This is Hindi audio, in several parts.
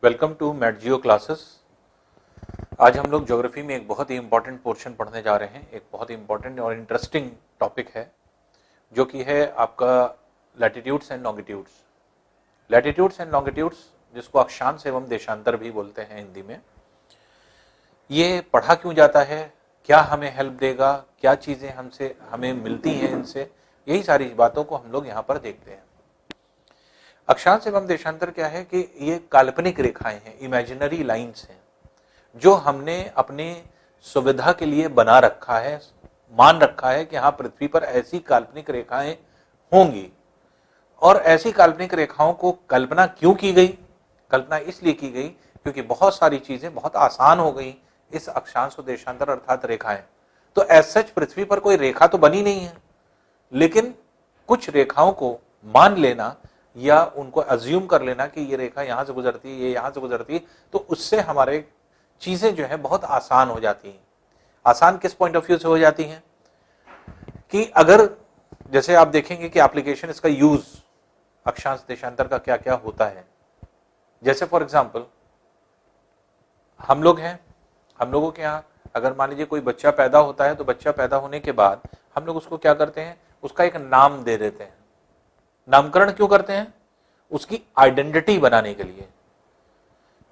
वेलकम टू मैट जियो क्लासेस। आज हम लोग ज्योग्राफी में एक बहुत ही इंपॉर्टेंट पोर्शन पढ़ने जा रहे हैं। एक बहुत ही इंपॉर्टेंट और इंटरेस्टिंग टॉपिक है जो कि है आपका latitudes and longitudes. Latitudes and longitudes जिसको अक्षांश एवं देशांतर भी बोलते हैं हिंदी में। ये पढ़ा क्यों जाता है, क्या हमें हेल्प देगा, क्या चीज़ें हमें मिलती हैं इनसे, यही सारी बातों को हम लोग यहाँ पर देखते हैं। अक्षांश एवं देशांतर क्या है कि ये काल्पनिक रेखाएं हैं, इमेजिनरी लाइंस हैं जो हमने अपने सुविधा के लिए बना रखा है, मान रखा है कि हाँ पृथ्वी पर ऐसी काल्पनिक रेखाएं होंगी। और ऐसी काल्पनिक रेखाओं को कल्पना क्यों की गई? कल्पना इसलिए की गई क्योंकि बहुत सारी चीजें बहुत आसान हो गई इस अक्षांश और देशांतर अर्थात रेखाएं। तो एज सच पृथ्वी पर कोई रेखा तो बनी नहीं है, लेकिन कुछ रेखाओं को मान लेना या उनको अज्यूम कर लेना कि ये रेखा यहां से गुजरती है, ये यहां से गुजरती है, तो उससे हमारे चीजें जो है बहुत आसान हो जाती हैं। आसान किस पॉइंट ऑफ व्यू से हो जाती हैं कि अगर जैसे आप देखेंगे कि एप्लीकेशन इसका यूज अक्षांश देशांतर का क्या क्या होता है। जैसे फॉर एग्जांपल हम लोग हैं, हम लोगों के यहाँ अगर मान लीजिए कोई बच्चा पैदा होता है तो बच्चा पैदा होने के बाद हम लोग उसको क्या करते हैं, उसका एक नाम दे देते हैं। नामकरण क्यों करते हैं? उसकी आइडेंटिटी बनाने के लिए,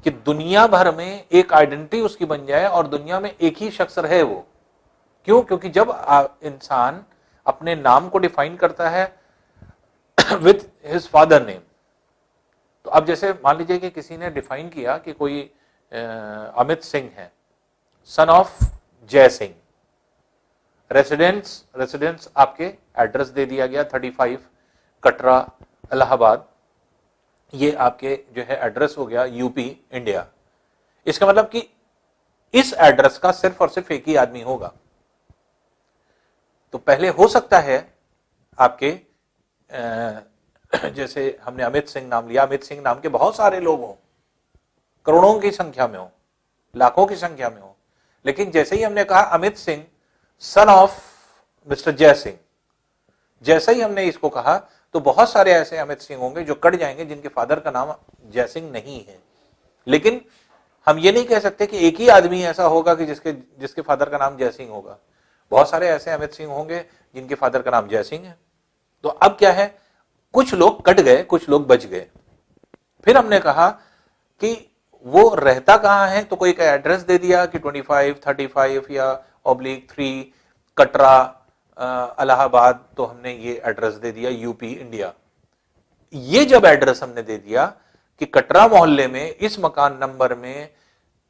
कि दुनिया भर में एक आइडेंटिटी उसकी बन जाए और दुनिया में एक ही शख्स रहे वो। क्यों? क्योंकि जब इंसान अपने नाम को डिफाइन करता है विथ हिज फादर नेम, तो अब जैसे मान लीजिए कि किसी ने डिफाइन किया कि कोई अमित सिंह है, सन ऑफ जय सिंह। रेसिडेंस आपके एड्रेस दे दिया गया 35 कटरा इलाहाबाद, ये आपके जो है एड्रेस हो गया यूपी इंडिया। इसका मतलब कि इस एड्रेस का सिर्फ और सिर्फ एक ही आदमी होगा। तो पहले हो सकता है आपके जैसे हमने अमित सिंह नाम लिया, अमित सिंह नाम के बहुत सारे लोग हों, करोड़ों की संख्या में हो, लाखों की संख्या में हो, लेकिन जैसे ही हमने कहा Amit Singh son of mister जय सिंह, जैसे ही हमने इसको कहा तो बहुत सारे ऐसे अमित सिंह होंगे जो कट जाएंगे जिनके फादर का नाम जय सिंह नहीं है। लेकिन हम ये नहीं कह सकते कि एक ही आदमी ऐसा होगा कि जिसके फादर का नाम जय सिंह होगा। बहुत सारे ऐसे अमित सिंह होंगे जिनके फादर का नाम जय सिंह है। तो अब क्या है, कुछ लोग कट गए, कुछ लोग बच गए। फिर हमने कहा कि वो रहता कहां है, तो कोई का एड्रेस दे दिया कि 25, 35 या /3 कटरा इलाहाबाद, तो हमने ये एड्रेस दे दिया यूपी इंडिया। ये जब एड्रेस हमने दे दिया कि कटरा मोहल्ले में इस मकान नंबर में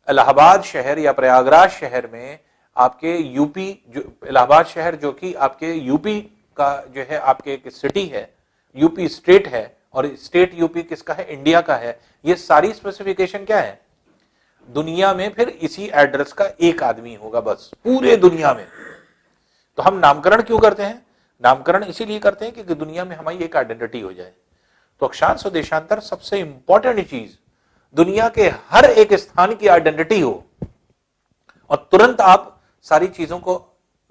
इलाहाबाद शहर या प्रयागराज शहर में आपके यूपी, जो इलाहाबाद शहर जो कि आपके यूपी का जो है आपके एक सिटी है, यूपी स्टेट है, और स्टेट यूपी किसका है, इंडिया का है। ये सारी स्पेसिफिकेशन क्या है, दुनिया में फिर इसी एड्रेस का एक आदमी होगा बस पूरे दुनिया में। तो हम नामकरण क्यों करते हैं? नामकरण इसीलिए करते हैं कि दुनिया में हमारी एक आइडेंटिटी हो जाए। तो अक्षांश और देशांतर सबसे इंपॉर्टेंट चीज, दुनिया के हर एक स्थान की आइडेंटिटी हो और तुरंत आप सारी चीजों को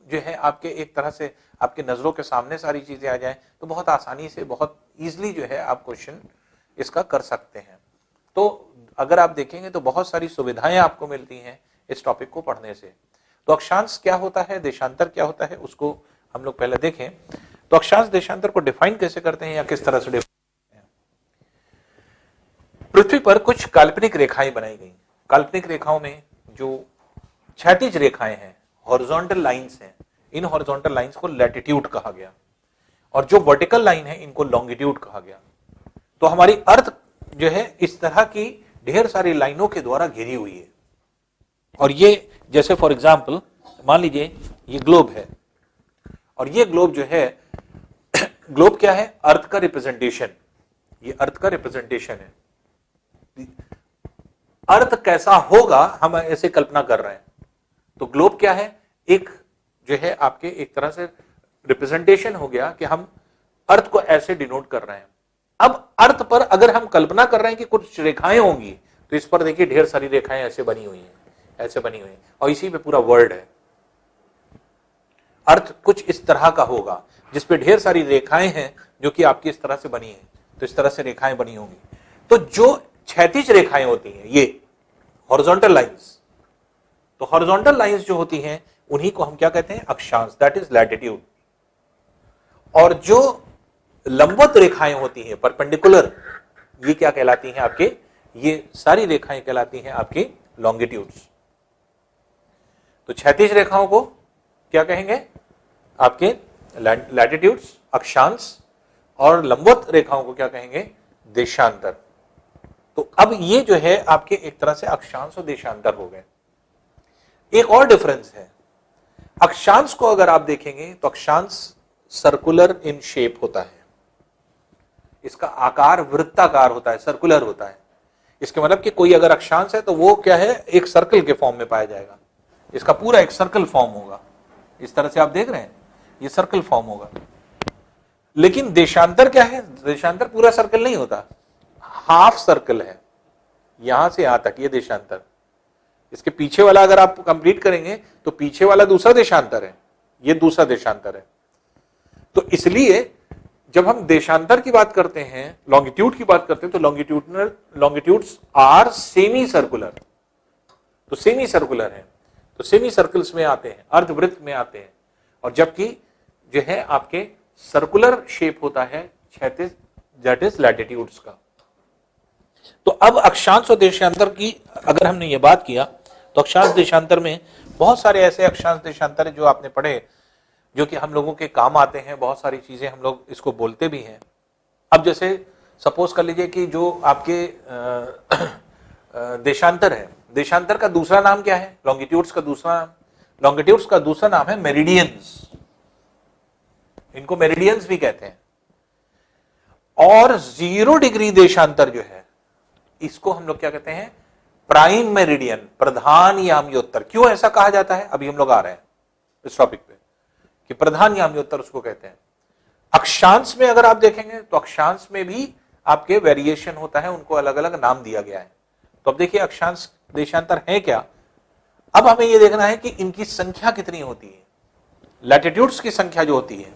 जो है आपके एक तरह से आपके नजरों के सामने सारी चीजें आ जाएं, तो बहुत आसानी से, बहुत इजीली जो है आप क्वेश्चन इसका कर सकते हैं। तो अगर आप देखेंगे तो बहुत सारी सुविधाएं आपको मिलती हैं इस टॉपिक को पढ़ने से। तो अक्षांश क्या होता है, देशांतर क्या होता है, उसको हम लोग पहले देखें। तो अक्षांश देशांतर को डिफाइन कैसे करते हैं या किस तरह से डिफाइन करते हैं। पृथ्वी पर कुछ काल्पनिक रेखाएं बनाई गई। काल्पनिक रेखाओं में जो क्षैतिज रेखाएं हैं, हॉरिजॉन्टल लाइंस हैं, इन हॉरिजॉन्टल लाइंस को लैटिट्यूड कहा गया, और जो वर्टिकल लाइन है इनको लॉन्गिट्यूड कहा गया। तो हमारी अर्थ जो है इस तरह की ढेर सारी लाइनों के द्वारा घिरी हुई है। और ये जैसे फॉर एग्जाम्पल मान लीजिए ये ग्लोब है, और ये ग्लोब जो है ग्लोब क्या है, अर्थ का रिप्रेजेंटेशन। ये अर्थ का रिप्रेजेंटेशन है। अर्थ कैसा होगा हम ऐसे कल्पना कर रहे हैं। तो ग्लोब क्या है, एक जो है आपके एक तरह से रिप्रेजेंटेशन हो गया कि हम अर्थ को ऐसे डिनोट कर रहे हैं। अब अर्थ पर अगर हम कल्पना कर रहे हैं कि कुछ रेखाएं होंगी, तो इस पर देखिए ढेर सारी रेखाएं ऐसे बनी हुई हैं, ऐसे बनी हुई, और इसी पे पूरा वर्ल्ड है। अर्थ कुछ इस तरह का होगा जिसपे ढेर सारी रेखाएं हैं जो कि आपकी इस तरह से बनी है, तो इस तरह से रेखाएं बनी होंगी। तो जो क्षैतिज रेखाएं होती हैं, ये हॉरिजॉन्टल लाइंस। तो हॉरिजॉन्टल लाइंस जो होती हैं उन्हीं को हम क्या कहते हैं, अक्षांश, दैट इज लैटिट्यूड। और जो लंबवत रेखाएं होती हैं, परपेंडिकुलर, ये क्या कहलाती हैं आपके, ये सारी रेखाएं कहलाती हैं आपकी लॉन्गिट्यूड्स। तो क्षैतिज रेखाओं को क्या कहेंगे, आपके लैटिट्यूड्स, अक्षांश, और लंबवत रेखाओं को क्या कहेंगे, देशांतर। तो अब ये जो है आपके एक तरह से अक्षांश और देशांतर हो गए। एक और डिफरेंस है, अक्षांश को अगर आप देखेंगे तो अक्षांश सर्कुलर इन शेप होता है, इसका आकार वृत्ताकार होता है, सर्कुलर होता है। इसके मतलब कि कोई अगर अक्षांश है तो वो क्या है, एक सर्कल के फॉर्म में पाया जाएगा, इसका पूरा एक सर्कल फॉर्म होगा। इस तरह से आप देख रहे हैं, ये सर्कल फॉर्म होगा। लेकिन देशांतर क्या है, देशांतर पूरा सर्कल नहीं होता, हाफ सर्कल है, यहां से यहां तक ये देशांतर। इसके पीछे वाला अगर आप कंप्लीट करेंगे तो पीछे वाला दूसरा देशांतर है, ये दूसरा देशांतर है। तो इसलिए जब हम देशांतर की बात करते हैं, लॉन्गिट्यूड की बात करते हैं, तो लॉन्गिट्यूड्स आर सेमी सर्कुलर। तो सेमी सर्कुलर है, तो सेमी सर्कल्स में आते हैं, अर्धवृत्त में आते हैं। और जबकि जो है आपके सर्कुलर शेप होता है क्षैतिज, दैट इज लैटिट्यूड्स का। तो अब अक्षांश और देशांतर की अगर हमने ये बात किया, तो अक्षांश देशांतर में बहुत सारे ऐसे अक्षांश देशांतर जो आपने पढ़े, जो कि हम लोगों के काम आते हैं, बहुत सारी चीजें हम लोग इसको बोलते भी हैं। अब जैसे सपोज कर लीजिए कि जो आपके देशांतर है, देशांतर का दूसरा नाम क्या है, लॉन्गिट्यूड्स का दूसरा नाम, लॉन्गिट्यूड्स का दूसरा नाम है मेरिडियंस, इनको मेरिडियंस भी कहते हैं। और 0 डिग्री देशांतर जो है, इसको हम लोग क्या कहते हैं, प्राइम मेरिडियन, प्रधान याम्योत्तर। क्यों ऐसा कहा जाता है, अभी हम लोग आ रहे हैं इस टॉपिक पे, कि प्रधान याम्योत्तर उसको कहते हैं। अक्षांश में अगर आप देखेंगे तो अक्षांश में भी आपके वेरिएशन होता है, उनको अलग अलग नाम दिया गया है। तो अब देखिए अक्षांश देशांतर है क्या, अब हमें यह देखना है कि इनकी संख्या कितनी होती है। लैटिट्यूड्स की संख्या जो होती है,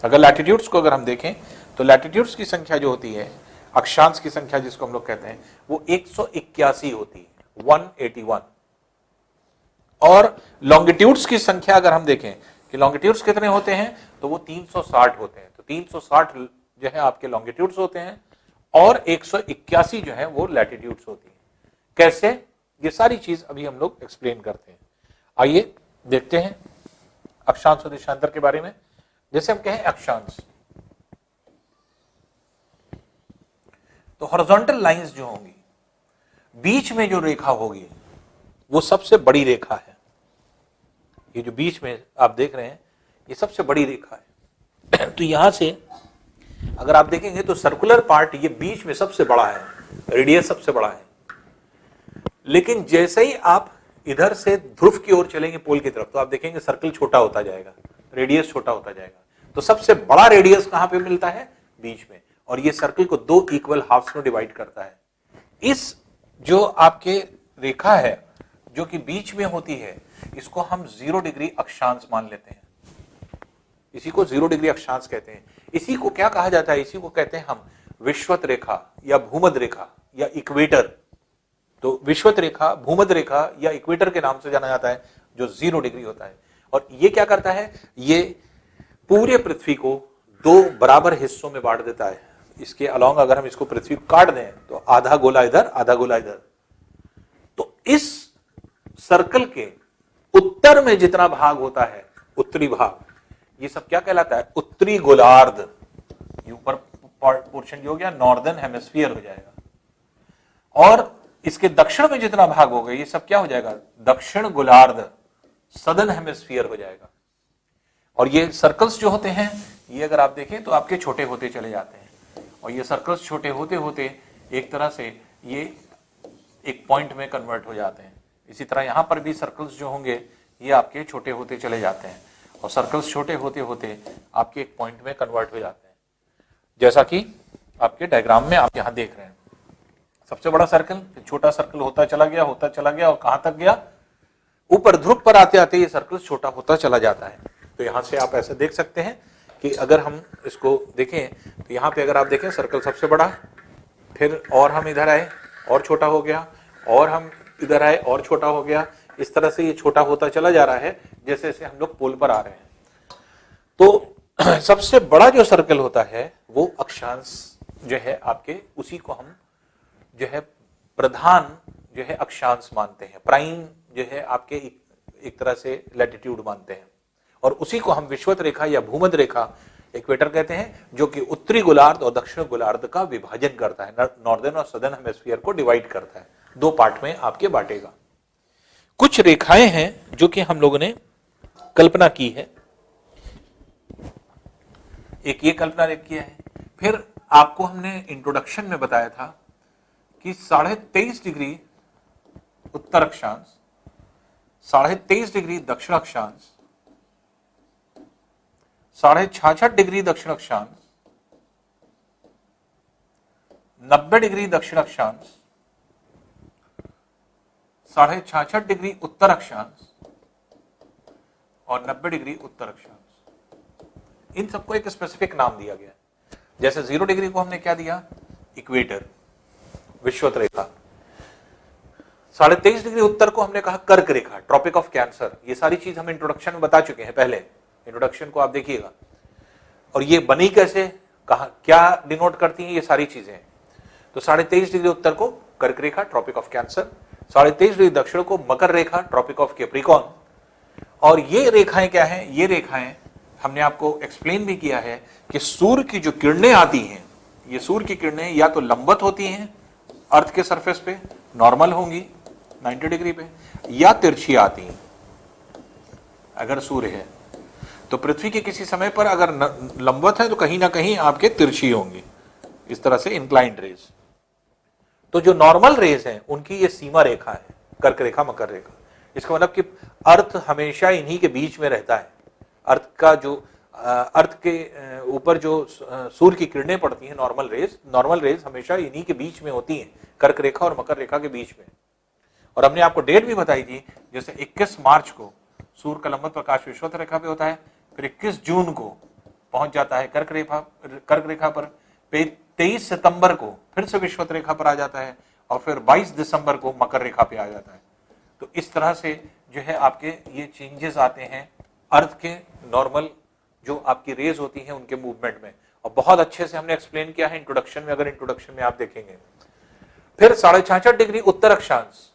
अगर लैटिट्यूड्स को अगर हम देखें तो लैटिट्यूड्स की संख्या जो होती है, अक्षांश की संख्या जिसको हम लोग कहते हैं, वो 181 होती है, 181। और लॉन्गिट्यूड्स की संख्या अगर हम देखें कि लॉन्गिट्यूड्स कितने होते हैं, तो वो 360 होते हैं। तो 360 जो है आपके लॉन्गिट्यूड्स होते हैं और 181 जो है वो लैटिट्यूड्स होती है। कैसे, ये सारी चीज अभी हम लोग एक्सप्लेन करते हैं। आइए देखते हैं अक्षांश और देशांतर के बारे में। जैसे हम कहें अक्षांश, तो हॉरिजॉन्टल लाइंस जो होंगी, बीच में जो रेखा होगी वो सबसे बड़ी रेखा है। ये जो बीच में आप देख रहे हैं ये सबसे बड़ी रेखा है। तो यहां से अगर आप देखेंगे तो सर्कुलर पार्ट ये बीच में सबसे बड़ा है, रेडियस सबसे बड़ा है। लेकिन जैसे ही आप इधर से ध्रुव की ओर चलेंगे, पोल की तरफ, तो आप देखेंगे सर्कल छोटा होता जाएगा, रेडियस छोटा होता जाएगा। तो सबसे बड़ा रेडियस कहां पे मिलता है, बीच में। और ये सर्कल को 2 इक्वल हाफ्स में डिवाइड करता है। इस जो आपके रेखा है जो कि बीच में होती है, इसको हम 0 डिग्री अक्षांश मान लेते हैं। इसी को 0 डिग्री अक्षांश कहते हैं। इसी को क्या कहा जाता है, इसी को कहते हैं हम विषुवत रेखा या भूमध्य रेखा या इक्वेटर। तो विषुवत रेखा, भूमध्य रेखा या इक्वेटर के नाम से जाना जाता है, जो 0 डिग्री होता है। और ये क्या करता है, ये पूरे पृथ्वी को 2 बराबर हिस्सों में बांट देता है। इसके अलोंग अगर हम इसको पृथ्वी को काट दें तो आधा गोला इधर, आधा गोला इधर। तो इस सर्कल के उत्तर में जितना भाग होता है, उत्तरी भाग, ये सब क्या कहलाता है, उत्तरी गोलार्ध। ये ऊपर पोर्शन जो हो गया नॉर्दर्न हेमिस्फीयर हो जाएगा। और इसके दक्षिण में जितना भाग होगा ये सब क्या हो जाएगा, दक्षिण गोलार्ध, सदर्न हेमिस्फीयर हो जाएगा। और ये सर्कल्स जो होते हैं, ये अगर आप देखें तो आपके छोटे होते चले जाते हैं। और ये सर्कल्स छोटे होते होते एक तरह से ये एक पॉइंट में कन्वर्ट हो जाते हैं। इसी तरह यहां पर भी सर्कल्स जो होंगे ये आपके छोटे होते चले जाते हैं और सर्कल्स छोटे होते होते आपके एक पॉइंट में कन्वर्ट हो जाते हैं, जैसा कि आपके डायग्राम में आप यहां देख रहे हैं। सबसे बड़ा सर्कल, छोटा सर्कल होता चला गया और कहां तक गया, ऊपर ध्रुव पर आते आते ये सर्कल छोटा होता चला जाता है। तो यहां से आप ऐसे देख सकते हैं कि अगर हम इसको देखें तो यहां पे अगर आप देखें सर्कल सबसे बड़ा, फिर और हम इधर आए और छोटा हो गया, और हम इधर आए और छोटा हो गया। इस तरह से ये छोटा होता चला जा रहा है जैसे जैसे हम लोग पोल पर आ रहे हैं। तो सबसे बड़ा जो सर्कल होता है वो अक्षांश जो है आपके, उसी को हम जो है प्रधान जो है अक्षांश मानते हैं, प्राइम जो है आपके एक तरह से लैटिट्यूड मानते हैं, और उसी को हम विषुवत रेखा या भूमध्य रेखा इक्वेटर कहते हैं, जो कि उत्तरी गोलार्ध और दक्षिण गोलार्ध का विभाजन करता है, नॉर्दर्न और सदर्न हेमिस्फीयर को डिवाइड करता है, दो पार्ट में आपके बांटेगा। कुछ रेखाएं हैं जो कि हम लोगों ने कल्पना की है, एक ये कल्पना किया है। फिर आपको हमने इंट्रोडक्शन में बताया था कि 23.5 डिग्री उत्तर अक्षांश, 23.5 डिग्री दक्षिण अक्षांश, 66.5 डिग्री दक्षिण अक्षांश, 90 डिग्री दक्षिण अक्षांश, 66.5 डिग्री उत्तर अक्षांश और 90 डिग्री उत्तर अक्षांश। इन सबको एक स्पेसिफिक नाम दिया गया। जैसे 0 डिग्री को हमने क्या दिया, इक्वेटर, विषुवत रेखा। 23.5 डिग्री उत्तर को हमने कहा कर्क रेखा, ट्रॉपिक ऑफ कैंसर। ये सारी चीज हम इंट्रोडक्शन में बता चुके हैं पहले, इंट्रोडक्शन को आप देखिएगा। और ये बनी कैसे, कहा, क्या डिनोट करती हैं ये सारी चीजें। तो 23.5 डिग्री उत्तर को कर्क रेखा, ट्रॉपिक ऑफ कैंसर, 23.5 डिग्री दक्षिण को मकर रेखा, ट्रॉपिक ऑफ कैप्रिकॉर्न। और ये रेखाएं क्या है, ये रेखाएं हमने आपको एक्सप्लेन भी किया है कि सूर्य की जो किरणें आती हैं, ये सूर्य की किरणें या तो लंबवत होती हैं अर्थ के सरफेस पे, नॉर्मल होंगी 90 डिग्री पे, या तिरछी आती हैं। अगर सूर्य है तो पृथ्वी के किसी समय पर अगर लंबवत है तो कहीं ना कहीं आपके तिरछी होंगी, इस तरह से इंक्लाइंड रेज। तो जो नॉर्मल रेज हैं उनकी ये सीमा रेखा है, कर्क रेखा, मकर रेखा। इसका मतलब कि अर्थ हमेशा इन्हीं के बीच में रहता है। अर्थ का जो अर्थ के ऊपर जो सूर्य की किरणें पड़ती हैं, नॉर्मल रेज हमेशा इन्हीं के बीच में होती हैं, कर्क रेखा और मकर रेखा के बीच में। और हमने आपको डेट भी बताई थी, जैसे 21 मार्च को सूर्य का लंबवत प्रकाश विषुवत रेखा पे होता है, फिर 21 जून को पहुंच जाता है कर्क रेखा पर, 23 सितंबर को फिर से विषुवत रेखा पर आ जाता है, और फिर 22 दिसंबर को मकर रेखा पे आ जाता है। तो इस तरह से जो है आपके ये चेंजेस आते हैं अर्थ के नॉर्मल जो आपकी रेज होती हैं उनके मूवमेंट में। और बहुत अच्छे से हमने एक्सप्लेन किया है इंट्रोडक्शन में, अगर इंट्रोडक्शन में आप देखेंगे। फिर 66.5 डिग्री उत्तर अक्षांश,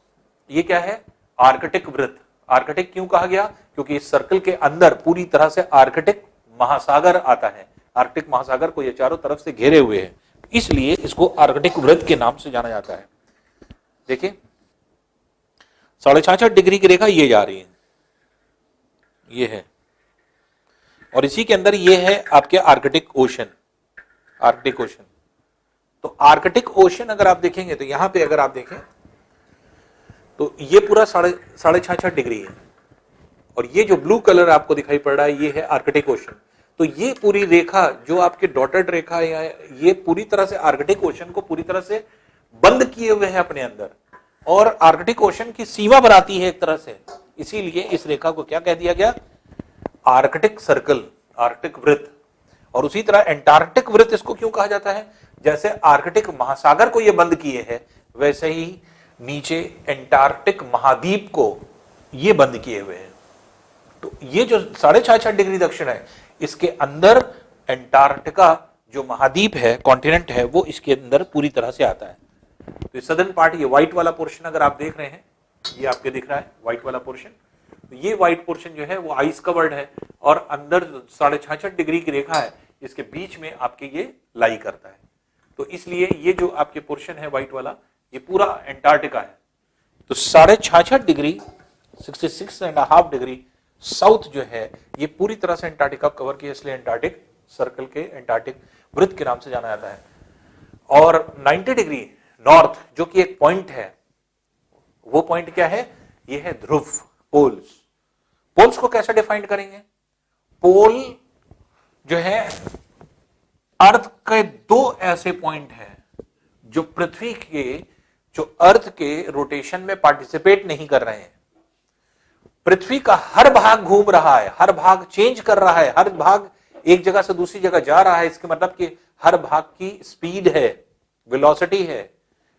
ये क्या है, आर्कटिक वृत्त। आर्कटिक क्यों कहा गया, क्योंकि इस सर्कल के अंदर पूरी तरह से आर्कटिक महासागर आता है। आर्कटिक महासागर को ये चारों तरफ से घेरे हुए है, इसलिए इसको आर्कटिक वृत्त के नाम से जाना जाता है। देखिए 66.5 डिग्री की रेखा ये जा रही है, ये है, और इसी के अंदर ये है आपके आर्कटिक ओशन। आर्कटिक ओशन, तो आर्कटिक ओशन अगर आप देखेंगे तो यहां पे अगर आप देखें तो ये पूरा 66.5 डिग्री है, और ये जो ब्लू कलर आपको दिखाई पड़ रहा है ये है आर्कटिक ओशन। तो ये पूरी रेखा जो आपके डॉटेड रेखा है, ये पूरी तरह से आर्कटिक ओशन को पूरी तरह से बंद किए हुए है अपने अंदर, और आर्कटिक ओशन की सीमा बनाती है एक तरह से। इसीलिए इस रेखा को क्या कह दिया गया, आर्कटिक सर्कल, आर्कटिक वृत्त। और उसी तरह एंटार्कटिक वृत्त इसको क्यों कहा जाता है, जैसे आर्कटिक महासागर को ये बंद किए है, वैसे ही नीचे एंटार्कटिक महाद्वीप को ये बंद किए हुए हैं। तो ये जो 66.5 डिग्री दक्षिण है, इसके अंदर एंटार्क्टिका जो महाद्वीप है, कॉन्टिनेंट है, वो इसके अंदर पूरी तरह से आता है। तो सदर्न पार्ट, ये व्हाइट वाला पोर्शन अगर आप देख रहे हैं, ये आपके दिख रहा है व्हाइट वाला पोर्शन, तो ये व्हाइट पोर्शन जो है वो आइस कवर्ड है, और अंदर 66.5 डिग्री की रेखा है, इसके बीच में आपके ये लाई करता है। तो इसलिए ये जो आपके पोर्शन है व्हाइट वाला, ये पूरा एंटार्क्टिका है। तो 66.5 डिग्री 66.5 डिग्री साउथ जो है, ये पूरी तरह से एंटार्क्टिका कवर किया, इसलिए एंटार्क्टिक सर्कल के, एंटार्क्टिक वृत्त के नाम से जाना जाता है। और 90 डिग्री नॉर्थ जो कि एक पॉइंट है, वो पॉइंट क्या है, ये है ध्रुव, पोल्स। पोल्स को कैसे डिफाइन करेंगे, पोल जो है अर्थ के दो ऐसे पॉइंट हैं जो पृथ्वी के, जो अर्थ के रोटेशन में पार्टिसिपेट नहीं कर रहे हैं। पृथ्वी का हर भाग घूम रहा है, हर भाग चेंज कर रहा है, हर भाग एक जगह से दूसरी जगह जा रहा है। इसके मतलब कि हर भाग की स्पीड है, वेलोसिटी है,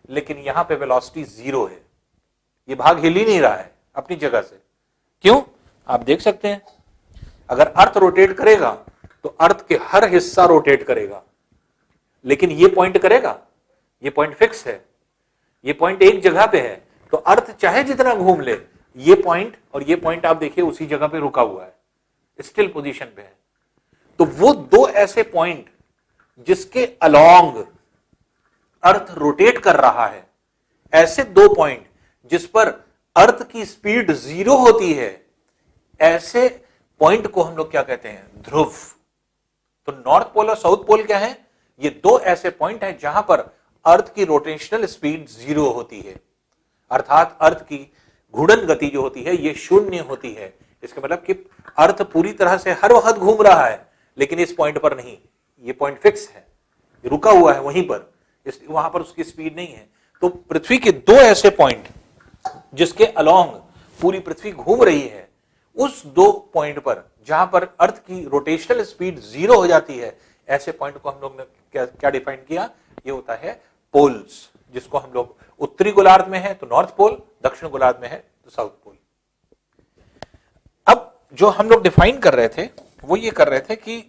लेकिन यहां पे वेलोसिटी 0 है, ये भाग हिल ही नहीं रहा है अपनी जगह से। क्यों? आप देख सकते हैं, अगर अर्थ रोटेट करेगा तो अर्थ के हर हिस्सा रोटेट करेगा, लेकिन ये पॉइंट करेगा, ये पॉइंट फिक्स है, ये पॉइंट एक जगह पे है, तो अर्थ चाहे जितना घूम ले, ये पॉइंट और ये पॉइंट आप देखिए उसी जगह पे रुका हुआ है, स्टिल पोजीशन पे है। तो वो दो ऐसे पॉइंट जिसके अलोंग अर्थ रोटेट कर रहा है, ऐसे दो पॉइंट जिस पर अर्थ की स्पीड 0 होती है, ऐसे पॉइंट को हम लोग क्या कहते हैं? ध्रुव। तो नॉर्थ पोल और साउथ पोल क्या है? ये दो ऐसे पॉइंट हैं जहां पर अर्थ की रोटेशनल स्पीड 0 होती है, अर्थात अर्थ की घूर्णन गति जो होती है ये 0 होती है। इसका मतलब कि अर्थ पूरी तरह से हर वक्त घूम रहा है, लेकिन इस पॉइंट पर नहीं, ये पॉइंट फिक्स है, रुका हुआ है वहीं पर, वहां पर उसकी स्पीड नहीं है। तो पृथ्वी के दो ऐसे पॉइंट जिसके अलोंग पूरी पृथ्वी घूम रही है, उस दो पॉइंट पर जहां पर अर्थ की रोटेशनल स्पीड 0 हो जाती है, ऐसे पॉइंट को हम लोग ने क्या डिफाइन किया? ये होता है पोल्स, जिसको हम लोग उत्तरी गोलार्ध में है तो नॉर्थ पोल, दक्षिण गोलार्ध में है तो साउथ पोल। अब जो हम लोग डिफाइन कर रहे थे वो ये कर रहे थे कि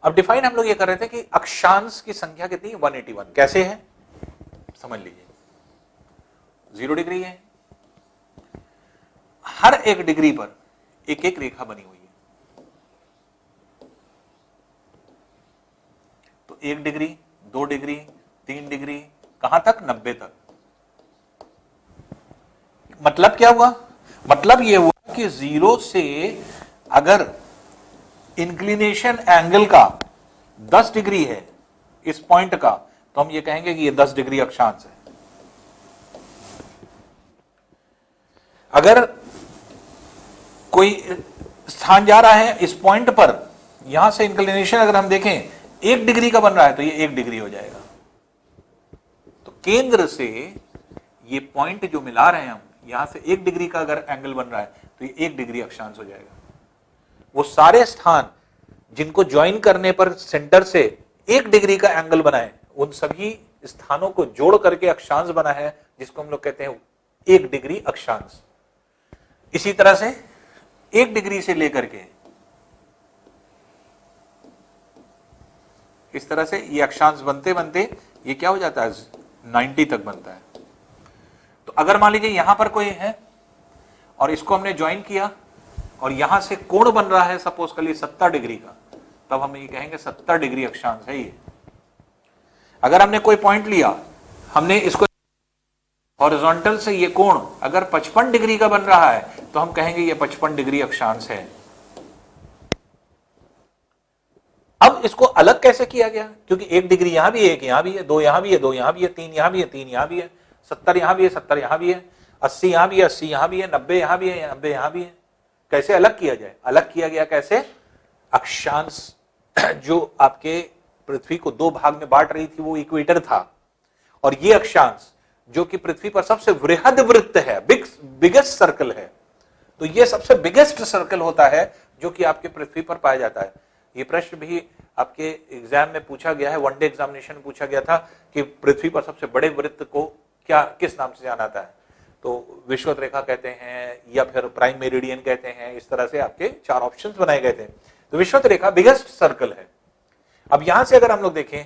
अब डिफाइन हम लोग ये कर रहे थे कि अक्षांश की संख्या कितनी? 181। कैसे है समझ लीजिए। 0 डिग्री है, हर एक डिग्री पर एक एक रेखा बनी हुई है। तो 1 डिग्री, 2 डिग्री, 3 डिग्री, कहां तक? 90 तक। मतलब क्या हुआ? मतलब यह हुआ कि 0 से अगर इंक्लिनेशन एंगल का 10 डिग्री है इस पॉइंट का, तो हम ये कहेंगे कि ये 10 डिग्री अक्षांश है। अगर कोई स्थान जा रहा है इस पॉइंट पर, यहां से इंक्लिनेशन अगर हम देखें 1 डिग्री का बन रहा है, तो ये 1 डिग्री हो जाएगा। तो केंद्र से ये पॉइंट जो मिला रहे हैं हम, यहां से 1 डिग्री का अगर एंगल बन रहा है तो ये 1 डिग्री अक्षांश हो जाएगा। वो सारे स्थान जिनको ज्वाइन करने पर सेंटर से 1 डिग्री का एंगल बनाए, उन सभी स्थानों को जोड़ करके अक्षांश बना है, जिसको हम लोग कहते हैं 1 डिग्री अक्षांश। इसी तरह से 1 डिग्री से लेकर के इस तरह से ये अक्षांश बनते बनते ये क्या हो जाता है? 90 तक बनता है। तो अगर मान लीजिए यहां पर कोई है और इसको हमने ज्वाइन किया और यहां से कोण बन रहा है सपोज कर लिए 70 डिग्री का, तब हम ये कहेंगे 70 डिग्री अक्षांश है ये। अगर हमने कोई पॉइंट लिया, हमने इसको हॉरिजॉन्टल से ये कोण अगर 55 डिग्री का बन रहा है, तो हम कहेंगे ये 55 डिग्री अक्षांश है। अब इसको अलग कैसे किया गया? क्योंकि 1 डिग्री यहां भी है, 1 यहां भी है, 2 यहां भी है, 2 यहां भी है, 3 यहां भी है, 3 यहां भी है, 70 यहां भी है, 70 यहां भी है, 80 यहां भी है, 80 यहां भी है, 90 यहां भी है, 90 यहां भी है। कैसे अलग किया जाए? अलग किया गया कैसे? अक्षांश जो आपके पृथ्वी को दो भाग में बांट रही थी वो इक्वेटर था, और ये अक्षांश जो कि पृथ्वी पर सबसे वृहद वृत्त है, बिगेस्ट सर्कल है, तो ये सबसे बिगेस्ट सर्कल होता है जो कि आपके पृथ्वी पर पाया जाता है। ये प्रश्न भी आपके एग्जाम में पूछा गया है, वनडे एग्जामिनेशन में पूछा गया था कि पृथ्वी पर सबसे बड़े वृत्त को क्या किस नाम से जाना जाता है? तो विषुवत रेखा कहते हैं या फिर प्राइम मेरिडियन कहते हैं। इस तरह से आपके 4 ऑप्शंस बनाए गए थे। तो विषुवत रेखा बिगेस्ट सर्कल है। अब यहां से अगर हम लोग देखें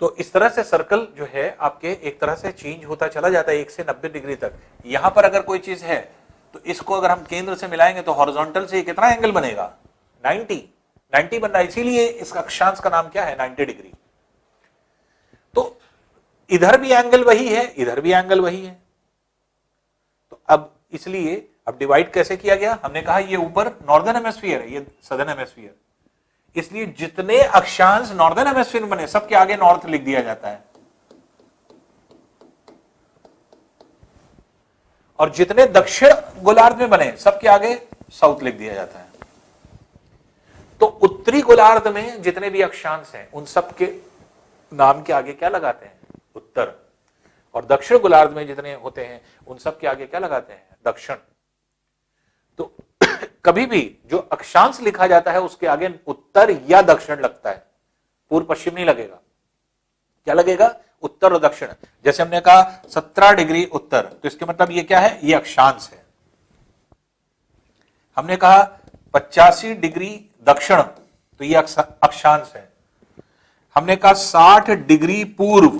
तो इस तरह से सर्कल जो है आपके एक तरह से चेंज होता चला जाता है 1 से 90 डिग्री तक। यहां पर अगर कोई चीज है तो इसको अगर हम केंद्र से मिलाएंगे तो हॉरिजॉन्टल से कितना एंगल बनेगा? 90 बन रहा है, इसीलिए इस अक्षांश का नाम क्या है? 90 डिग्री। तो इधर भी एंगल वही है, इधर भी एंगल वही है। तो अब इसलिए अब डिवाइड कैसे किया गया? हमने कहा ये ऊपर नॉर्दर्न हेमिस्फीयर है, ये सदर्न हेमिस्फीयर, इसलिए जितने अक्षांश नॉर्दर्न हेमिस्फीयर बने सबके आगे नॉर्थ लिख दिया जाता है, और जितने दक्षिण गोलार्ध में बने सबके आगे साउथ लिख दिया जाता है। तो उत्तरी उत्तरी गोलार्ध में जितने भी अक्षांश हैं उन सब के नाम के आगे क्या लगाते हैं? उत्तर। और दक्षिण गोलार्ध में जितने होते हैं उन सब के आगे क्या लगाते हैं? दक्षिण। तो कभी भी जो अक्षांश लिखा जाता है उसके आगे उत्तर या दक्षिण लगता है, पूर्व पश्चिम नहीं लगेगा। क्या लगेगा? उत्तर और दक्षिण। जैसे हमने कहा 17 डिग्री उत्तर, तो इसके मतलब ये क्या है? ये अक्षांश है। हमने कहा 85 डिग्री दक्षिण, तो ये अक्षांश है। हमने कहा 60 डिग्री पूर्व,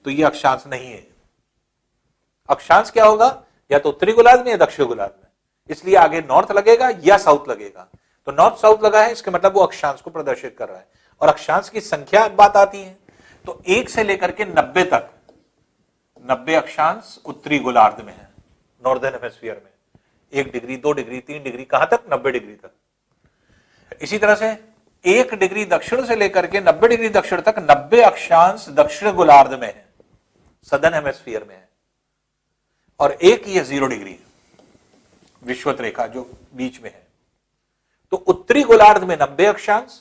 तो ये अक्षांश नहीं है। अक्षांश क्या होगा? या तो उत्तरी गोलार्ध में या दक्षिण गोलार्ध में। इसलिए आगे नॉर्थ लगेगा या साउथ लगेगा। तो नॉर्थ साउथ लगा है, इसके मतलब वो अक्षांश को प्रदर्शित कर रहा है। और अक्षांश की संख्या बात आती है तो 1 से लेकर के 90 तक, 90 अक्षांश उत्तरी गोलार्ध में है, नॉर्दर्न हेमिस्फीयर में। 1 डिग्री, 2 डिग्री, 3 डिग्री, कहां तक? 90 डिग्री तक। इसी तरह से 1 डिग्री दक्षिण से लेकर के 90 डिग्री दक्षिण तक 90 अक्षांश दक्षिण गोलार्ध में है, सदर्न हेमिस्फीयर में है। और एक ये 0 डिग्री विषुवत रेखा जो बीच में है। तो उत्तरी गोलार्ध में 90 अक्षांश,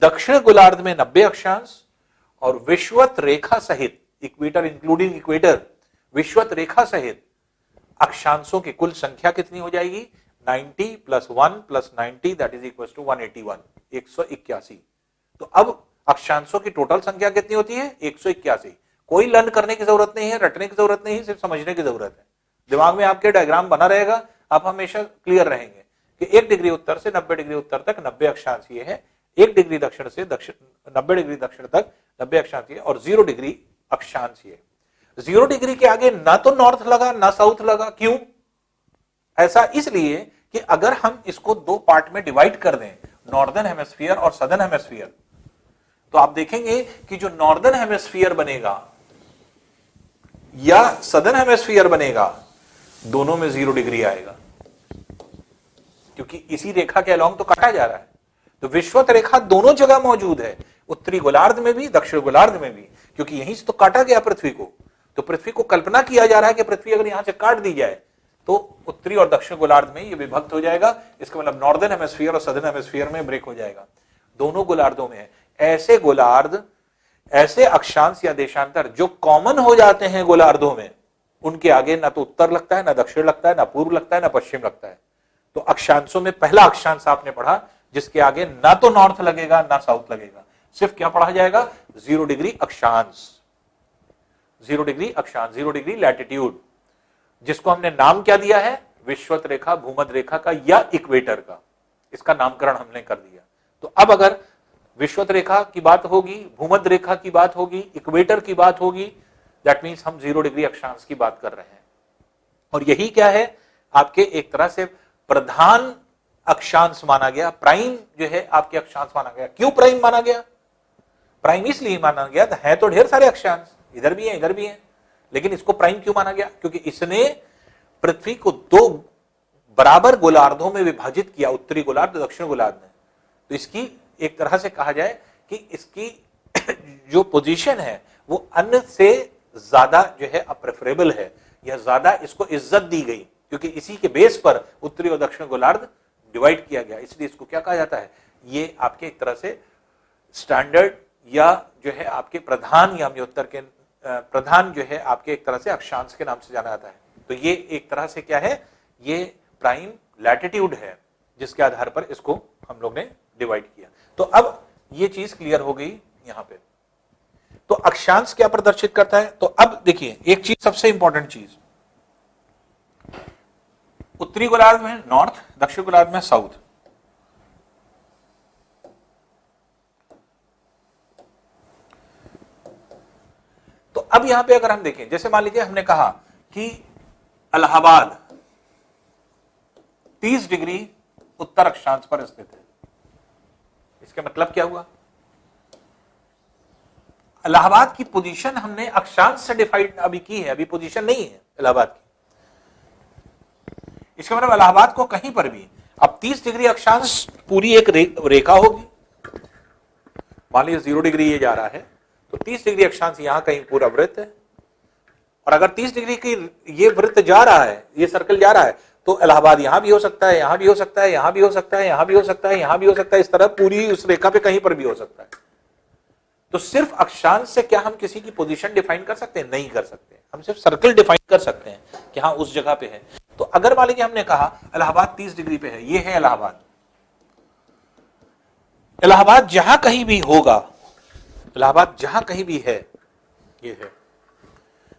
दक्षिण गोलार्ध में 90 अक्षांश, और विषुवत रेखा सहित, इक्वेटर इंक्लूडिंग इक्वेटर, विषुवत रेखा सहित अक्षांशों की कुल संख्या कितनी हो जाएगी? 90 + 1 + 90 दैट इज इक्वल टू 181, 181। तो अब अक्षांशों की टोटल संख्या कितनी होती है? 181। कोई लर्न करने की जरूरत नहीं है, रटने की जरूरत नहीं है, सिर्फ समझने की जरूरत है। दिमाग में आपके डायग्राम बना रहेगा, आप हमेशा क्लियर रहेंगे कि 1 डिग्री उत्तर से 90 डिग्री उत्तर तक 90 अक्षांश ये है, 1 डिग्री दक्षिण से 90 डिग्री दक्षिण तक 90 अक्षांश ये, और 0 डिग्री अक्षांश ये। 0 डिग्री के आगे ना तो नॉर्थ लगा ना साउथ लगा। क्यों ऐसा? इसलिए कि अगर हम इसको 2 पार्ट में डिवाइड कर दें, नॉर्दर्न हेमिस्फीयर और सदर्न हेमिस्फीयर, तो आप देखेंगे कि जो नॉर्दर्न हेमिस्फीयर बनेगा या सदर्न हेमिस्फीयर बनेगा, दोनों में 0 डिग्री आएगा, क्योंकि इसी रेखा के अलोंग तो काटा जा रहा है। तो विषुवत रेखा दोनों जगह मौजूद है, उत्तरी गोलार्ध में भी, दक्षिण गोलार्ध में भी, क्योंकि यहीं से तो काटा गया पृथ्वी को। तो पृथ्वी को कल्पना किया जा रहा है कि पृथ्वी अगर यहां से काट दी जाए तो उत्तरी और दक्षिण गोलार्ध में ये विभक्त हो जाएगा। इसका मतलब नॉर्दर्न हेमिस्फीयर और सदर्न हेमिस्फीयर में ब्रेक हो जाएगा। दोनों गोलार्धों में है। ऐसे गोलार्ध, ऐसे अक्षांश या देशांतर जो कॉमन हो जाते हैं गोलार्धों में, उनके आगे ना तो उत्तर लगता है, ना दक्षिण लगता है, ना पूर्व लगता है, ना पश्चिम लगता है। तो अक्षांशों में पहला अक्षांश आपने पढ़ा जिसके आगे ना तो नॉर्थ लगेगा ना साउथ लगेगा, सिर्फ क्या पढ़ा जाएगा? 0 डिग्री अक्षांश, 0 डिग्री अक्षांश, 0 डिग्री लैटिट्यूड, जिसको हमने नाम क्या दिया है? विषुवत रेखा, भूमध्य रेखा का या इक्वेटर का। इसका नामकरण हमने कर दिया। तो अब अगर विषुवत रेखा की बात होगी, भूमध्य रेखा की बात होगी, इक्वेटर की बात होगी, दैट मीन्स हम 0 डिग्री अक्षांश की बात कर रहे हैं। और यही क्या है? आपके एक तरह से प्रधान अक्षांश माना गया, प्राइम जो है आपके अक्षांश माना गया। क्यों प्राइम माना गया? प्राइम इसलिए माना गया, है तो ढेर सारे अक्षांश, इधर भी है इधर भी है, लेकिन इसको प्राइम क्यों माना गया? क्योंकि इसने पृथ्वी को 2 बराबर गोलार्धों में विभाजित किया, उत्तरी गोलार्ध, दक्षिण गोलार्ध में। तो इसकी एक तरह से कहा जाए कि इसकी जो पोजीशन है वो अन्य से ज्यादा जो है प्रेफरेबल है, या ज्यादा इसको इज्जत दी गई, क्योंकि इसी के बेस पर उत्तरी और दक्षिण गोलार्ध डिवाइड किया गया। इसलिए इसको क्या कहा जाता है? ये आपके एक तरह से स्टैंडर्ड या जो है आपके प्रधान याम्योत्तर के प्रधान जो है आपके एक तरह से अक्षांश के नाम से जाना जाता है। तो ये एक तरह से क्या है? ये प्राइम लैटिट्यूड है जिसके आधार पर इसको हम लोग ने डिवाइड किया। तो अब ये चीज क्लियर हो गई यहां पे। तो अक्षांश क्या प्रदर्शित करता है? तो अब देखिए एक चीज, सबसे इंपॉर्टेंट चीज, उत्तरी गोलार्ध में नॉर्थ, दक्षिण गोलार्ध में साउथ। तो अब यहां पे अगर हम देखें, जैसे मान लीजिए हमने कहा कि इलाहाबाद 30 डिग्री उत्तर अक्षांश पर स्थित है। इसका मतलब क्या हुआ? इलाहाबाद की पोजीशन हमने अक्षांश से डिफाइंड अभी की है, अभी पोजीशन नहीं है इलाहाबाद की। इसका मतलब इलाहाबाद को कहीं पर भी अब 30 डिग्री अक्षांश पूरी एक रेखा होगी। मान लीजिए 0 डिग्री ये जा रहा है, तो 30 डिग्री अक्षांश यहां कहीं पूरा वृत्त है। और अगर 30 डिग्री की ये वृत्त जा रहा है, ये सर्कल जा रहा है, तो इलाहाबाद यहां भी हो सकता है, यहां भी हो सकता है, यहां भी हो सकता है, यहां भी हो सकता है, यहां भी हो सकता है, इस तरह पूरी उस रेखा पे कहीं पर भी हो सकता है। तो सिर्फ अक्षांश से क्या हम किसी की पोजीशन डिफाइन कर सकते हैं? नहीं कर सकते। हम सिर्फ सर्कल डिफाइन कर सकते हैं कि हाँ उस जगह पे है। तो अगर मान लीजिए हमने कहा इलाहाबाद 30 डिग्री पे है, ये है इलाहाबाद। इलाहाबाद जहां कहीं भी होगा, इलाहाबाद जहां कहीं भी है, ये है।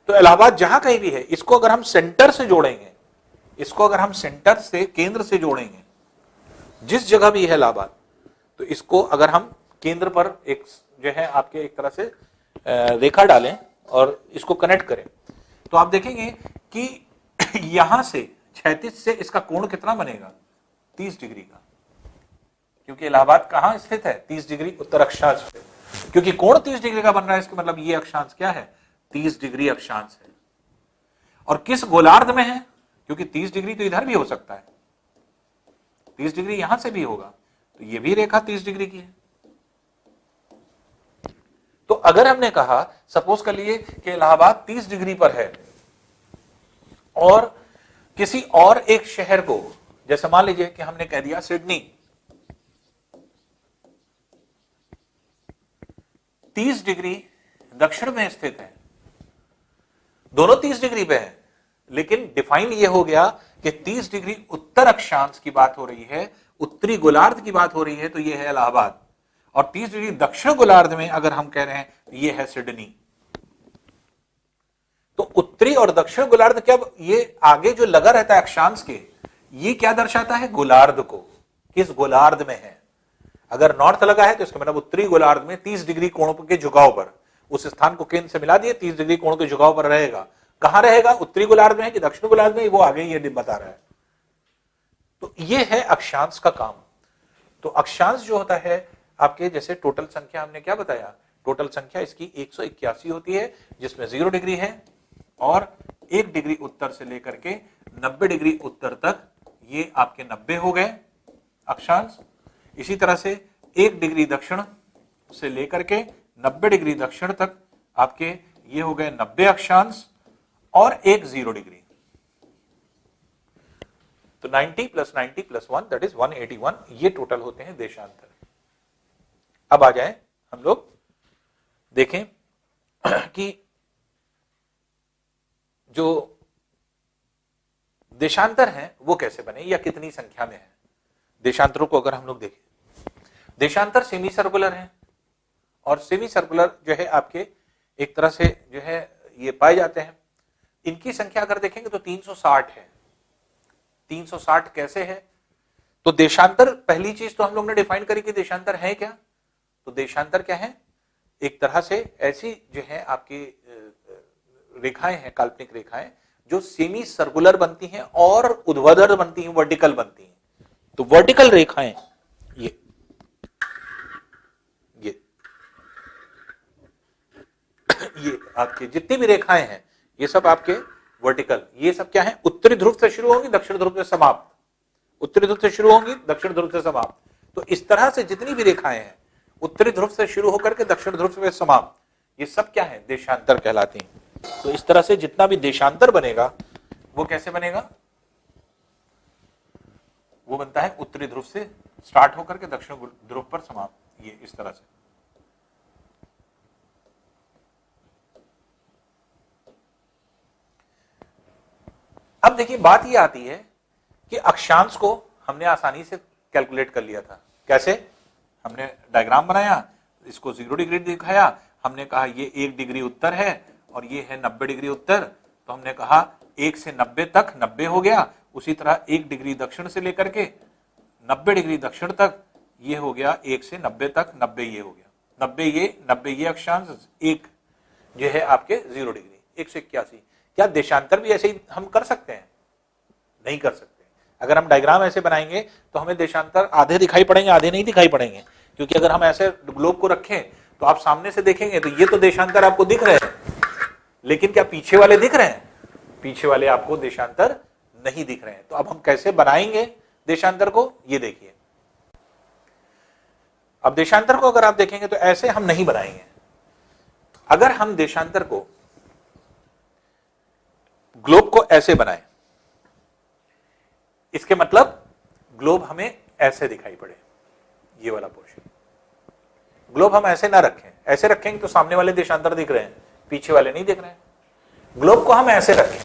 तो इलाहाबाद जहां कहीं भी है, इसको अगर हम सेंटर से जोड़ेंगे, इसको अगर हम सेंटर से, केंद्र से जोड़ेंगे, जिस जगह भी है इलाहाबाद, तो इसको अगर हम केंद्र पर एक जो है आपके एक तरह से रेखा डालें और इसको कनेक्ट करें, तो आप देखेंगे कि यहां से क्षैतिज से इसका कोण कितना बनेगा? 30 डिग्री का। क्योंकि इलाहाबाद कहां स्थित है? 30 डिग्री उत्तर अक्षांश पे। क्योंकि कोण 30 डिग्री का बन रहा है, इसका मतलब ये अक्षांश क्या है? 30 डिग्री अक्षांश है। और किस गोलार्ध में है? क्योंकि 30 डिग्री तो इधर भी हो सकता है, 30 डिग्री यहां से भी होगा, तो ये भी रेखा 30 डिग्री की है। तो अगर हमने कहा, सपोज कर लिए कि इलाहाबाद 30 डिग्री पर है और किसी और एक शहर को, जैसे मान लीजिए कि हमने कह दिया सिडनी 30 डिग्री दक्षिण में स्थित है, दोनों 30 डिग्री पे है, लेकिन डिफाइन यह हो गया कि 30 डिग्री उत्तर अक्षांश की बात हो रही है, उत्तरी गोलार्ध की बात हो रही है, तो यह है इलाहाबाद। और 30 डिग्री दक्षिण गोलार्ध में अगर हम कह रहे हैं तो यह है सिडनी। तो उत्तरी और दक्षिण गोलार्ध, क्या ये आगे जो लगा रहता है अक्षांश के, ये क्या दर्शाता है? गोलार्ध को। किस गोलार्ध में है? अगर नॉर्थ लगा है तो इसका मतलब उत्तरी गोलार्ध में 30 डिग्री कोण के झुकाव पर, उस स्थान को केंद्र से मिला दिए, 30 डिग्री कोण के झुकाव पर रहेगा। कहां रहेगा? उत्तरी गोलार्ध में है कि दक्षिण गोलार्ध में, वो आगे ये बता रहा है। तो ये है अक्षांश का काम। तो अक्षांश जो होता है आपके, जैसे टोटल संख्या हमने क्या बताया, टोटल संख्या इसकी 181 होती है, जिसमें 0 डिग्री है और 1 डिग्री उत्तर से लेकर के 90 डिग्री उत्तर तक ये आपके 90 हो गए अक्षांश। इसी तरह से 1 डिग्री दक्षिण से लेकर के 90 डिग्री दक्षिण तक आपके ये हो गए 90 अक्षांश और एक 0 डिग्री। तो 90 + 90 + 1 दैट इज 181, ये टोटल होते हैं देशांतर। अब आ जाए हम लोग देखें कि जो देशांतर हैं वो कैसे बने या कितनी संख्या में है। देशांतरों को अगर हम लोग देखें, देशांतर सेमी सर्कुलर हैं और सेमी सर्कुलर जो है आपके एक तरह से जो है ये पाए जाते हैं। इनकी संख्या अगर देखेंगे तो 360 है। 360 कैसे है? तो देशांतर, पहली चीज तो हम लोग ने डिफाइन करी कि देशांतर है क्या। तो देशांतर क्या है? एक तरह से ऐसी जो है आपकी रेखाएं हैं, काल्पनिक रेखाएं, जो सेमी सर्कुलर बनती हैं और ऊर्ध्वाधर बनती हैं, वर्टिकल बनती हैं। तो वर्टिकल रेखाएं ये आपके जितनी भी रेखाएं हैं ये सब आपके वर्टिकल, ये सब क्या है? उत्तरी ध्रुव से शुरू होंगी, दक्षिण ध्रुव से समाप्त, उत्तरी ध्रुव से शुरू होंगी, दक्षिण ध्रुव से समाप्त। तो इस तरह से जितनी भी रेखाएं हैं उत्तरी ध्रुव से शुरू होकर के दक्षिण ध्रुव से समाप्त, ये सब क्या है? देशांतर कहलाती हैं। तो इस तरह से जितना भी देशांतर बनेगा वो कैसे बनेगा? वो बनता है उत्तरी ध्रुव से स्टार्ट होकर के दक्षिण ध्रुव पर समाप्त, ये इस तरह से। अब देखिए बात ये आती है कि अक्षांश को हमने आसानी से कैलकुलेट कर लिया था। कैसे? हमने डायग्राम बनाया, इसको 0 डिग्री दिखाया, हमने कहा ये 1 डिग्री उत्तर है और ये है 90 डिग्री उत्तर। तो हमने कहा 1 से 90 तक 90 हो गया। उसी तरह 1 डिग्री दक्षिण से लेकर के 90 डिग्री दक्षिण तक ये हो गया 1 से 90 तक 90 ये हो गया, 90 ये अक्षांश, एक जो है आपके 0 डिग्री, 181। क्या देशांतर भी ऐसे ही हम कर सकते हैं? नहीं कर सकते। अगर हम डायग्राम ऐसे बनाएंगे तो हमें देशांतर आधे दिखाई पड़ेंगे, आधे नहीं दिखाई पड़ेंगे। क्योंकि अगर हम ऐसे ग्लोब को रखें तो आप सामने से देखेंगे तो ये तो देशांतर आपको दिख रहे हैं, लेकिन क्या पीछे वाले दिख रहे हैं? पीछे वाले आपको देशांतर नहीं दिख रहे हैं। तो अब हम कैसे बनाएंगे देशांतर को, ये देखिए। अब देशांतर को अगर आप देखेंगे तो ऐसे हम नहीं बनाएंगे। अगर हम देशांतर को, ग्लोब को ऐसे बनाएं, इसके मतलब ग्लोब हमें ऐसे दिखाई पड़े, ये वाला पोर्शन। ग्लोब हम ऐसे ना रखें, ऐसे रखेंगे तो सामने वाले देशांतर दिख रहे हैं, पीछे वाले नहीं दिख रहे हैं। ग्लोब को हम ऐसे रखें,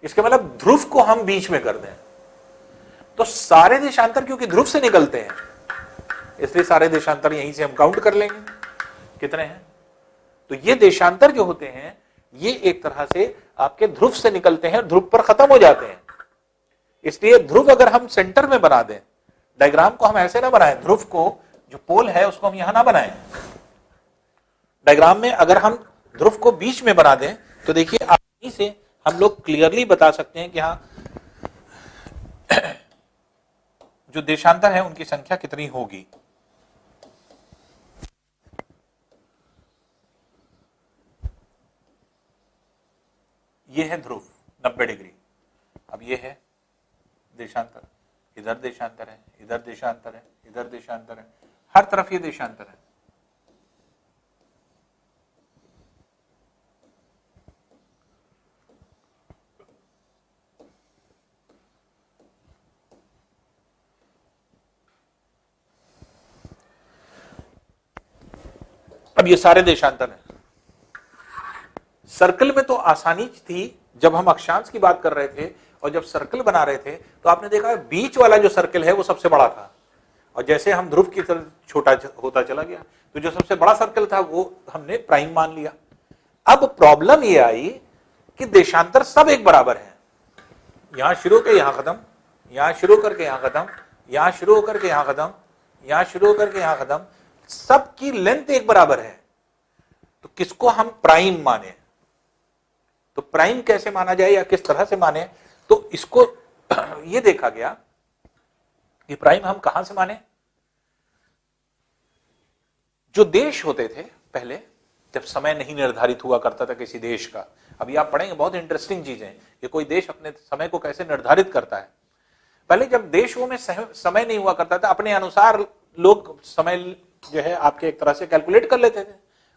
इसके मतलब ध्रुव को हम बीच में कर दें, तो सारे देशांतर क्योंकि ध्रुव से निकलते हैं, इसलिए सारे देशांतर यहीं से हम काउंट कर लेंगे कितने हैं। तो ये देशांतर जो होते हैं ये एक तरह से आपके ध्रुव से निकलते हैं, ध्रुव पर खत्म हो जाते हैं। इसलिए ध्रुव अगर हम सेंटर में बना दें, डायग्राम को हम ऐसे ना बनाएं, ध्रुव को जो पोल है उसको हम यहां ना बनाएं, डायग्राम में अगर हम ध्रुव को बीच में बना दें तो देखिए आप यहीं से हम लोग क्लियरली बता सकते हैं कि हाँ जो देशांतर है उनकी संख्या कितनी होगी। ये है ध्रुव 90 डिग्री, अब ये है देशांतर, इधर देशांतर है, इधर देशांतर है, इधर देशांतर है, हर तरफ ये देशांतर है। अब ये सारे देशांतर हैं। सर्कल में तो आसानी थी जब हम अक्षांश की बात कर रहे थे, और जब सर्कल बना रहे थे तो आपने देखा बीच वाला जो सर्कल है वो सबसे बड़ा था, और जैसे हम ध्रुव की तरफ छोटा होता चला गया तो जो सबसे बड़ा सर्कल था वो हमने प्राइम मान लिया। अब प्रॉब्लम ये आई कि देशांतर सब एक बराबर है, यहां शुरू के यहां खत्म, यहां शुरू करके यहां खत्म, यहां शुरू होकर के यहां खत्म, यहां शुरू होकर के यहां खत्म, सबकी लेंथ एक बराबर है। तो किसको हम प्राइम माने, तो प्राइम कैसे माना जाए या किस तरह से माने, तो इसको ये देखा गया कि प्राइम हम कहां से माने। जो देश होते थे पहले, जब समय नहीं निर्धारित हुआ करता था किसी देश का, अभी आप पढ़ेंगे बहुत इंटरेस्टिंग चीजें कि कोई देश अपने समय को कैसे निर्धारित करता है। पहले जब देशों में समय नहीं हुआ करता था, अपने अनुसार लोग समय जो है आपके एक तरह से कैलकुलेट कर लेते थे।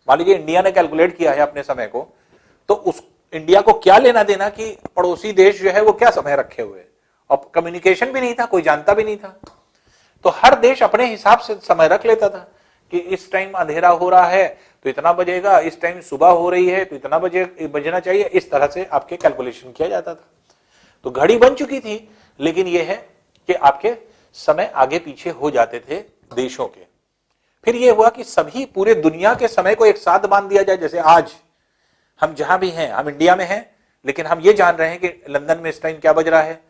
मान लीजिए इंडिया ने कैलकुलेट किया है अपने समय को, तो उस इंडिया को क्या लेना देना कि पड़ोसी देश जो है वो क्या समय रखे हुए, और कम्युनिकेशन भी नहीं था, कोई जानता भी नहीं था, तो हर देश अपने हिसाब से समय रख लेता था कि इस टाइम अंधेरा हो रहा है तो इतना बजेगा, इस टाइम सुबह हो रही है तो इतना बजना चाहिए, इस तरह से आपके कैलकुलेशन किया जाता था। तो घड़ी बन चुकी थी, लेकिन यह है कि आपके समय आगे पीछे हो जाते थे देशों के। फिर यह हुआ कि सभी पूरे दुनिया के समय को एक साथ बांध दिया जाए। जैसे आज हम जहां भी हैं, हम इंडिया में हैं, लेकिन हम ये जान रहे हैं कि लंदन में इस टाइम क्या बज रहा है,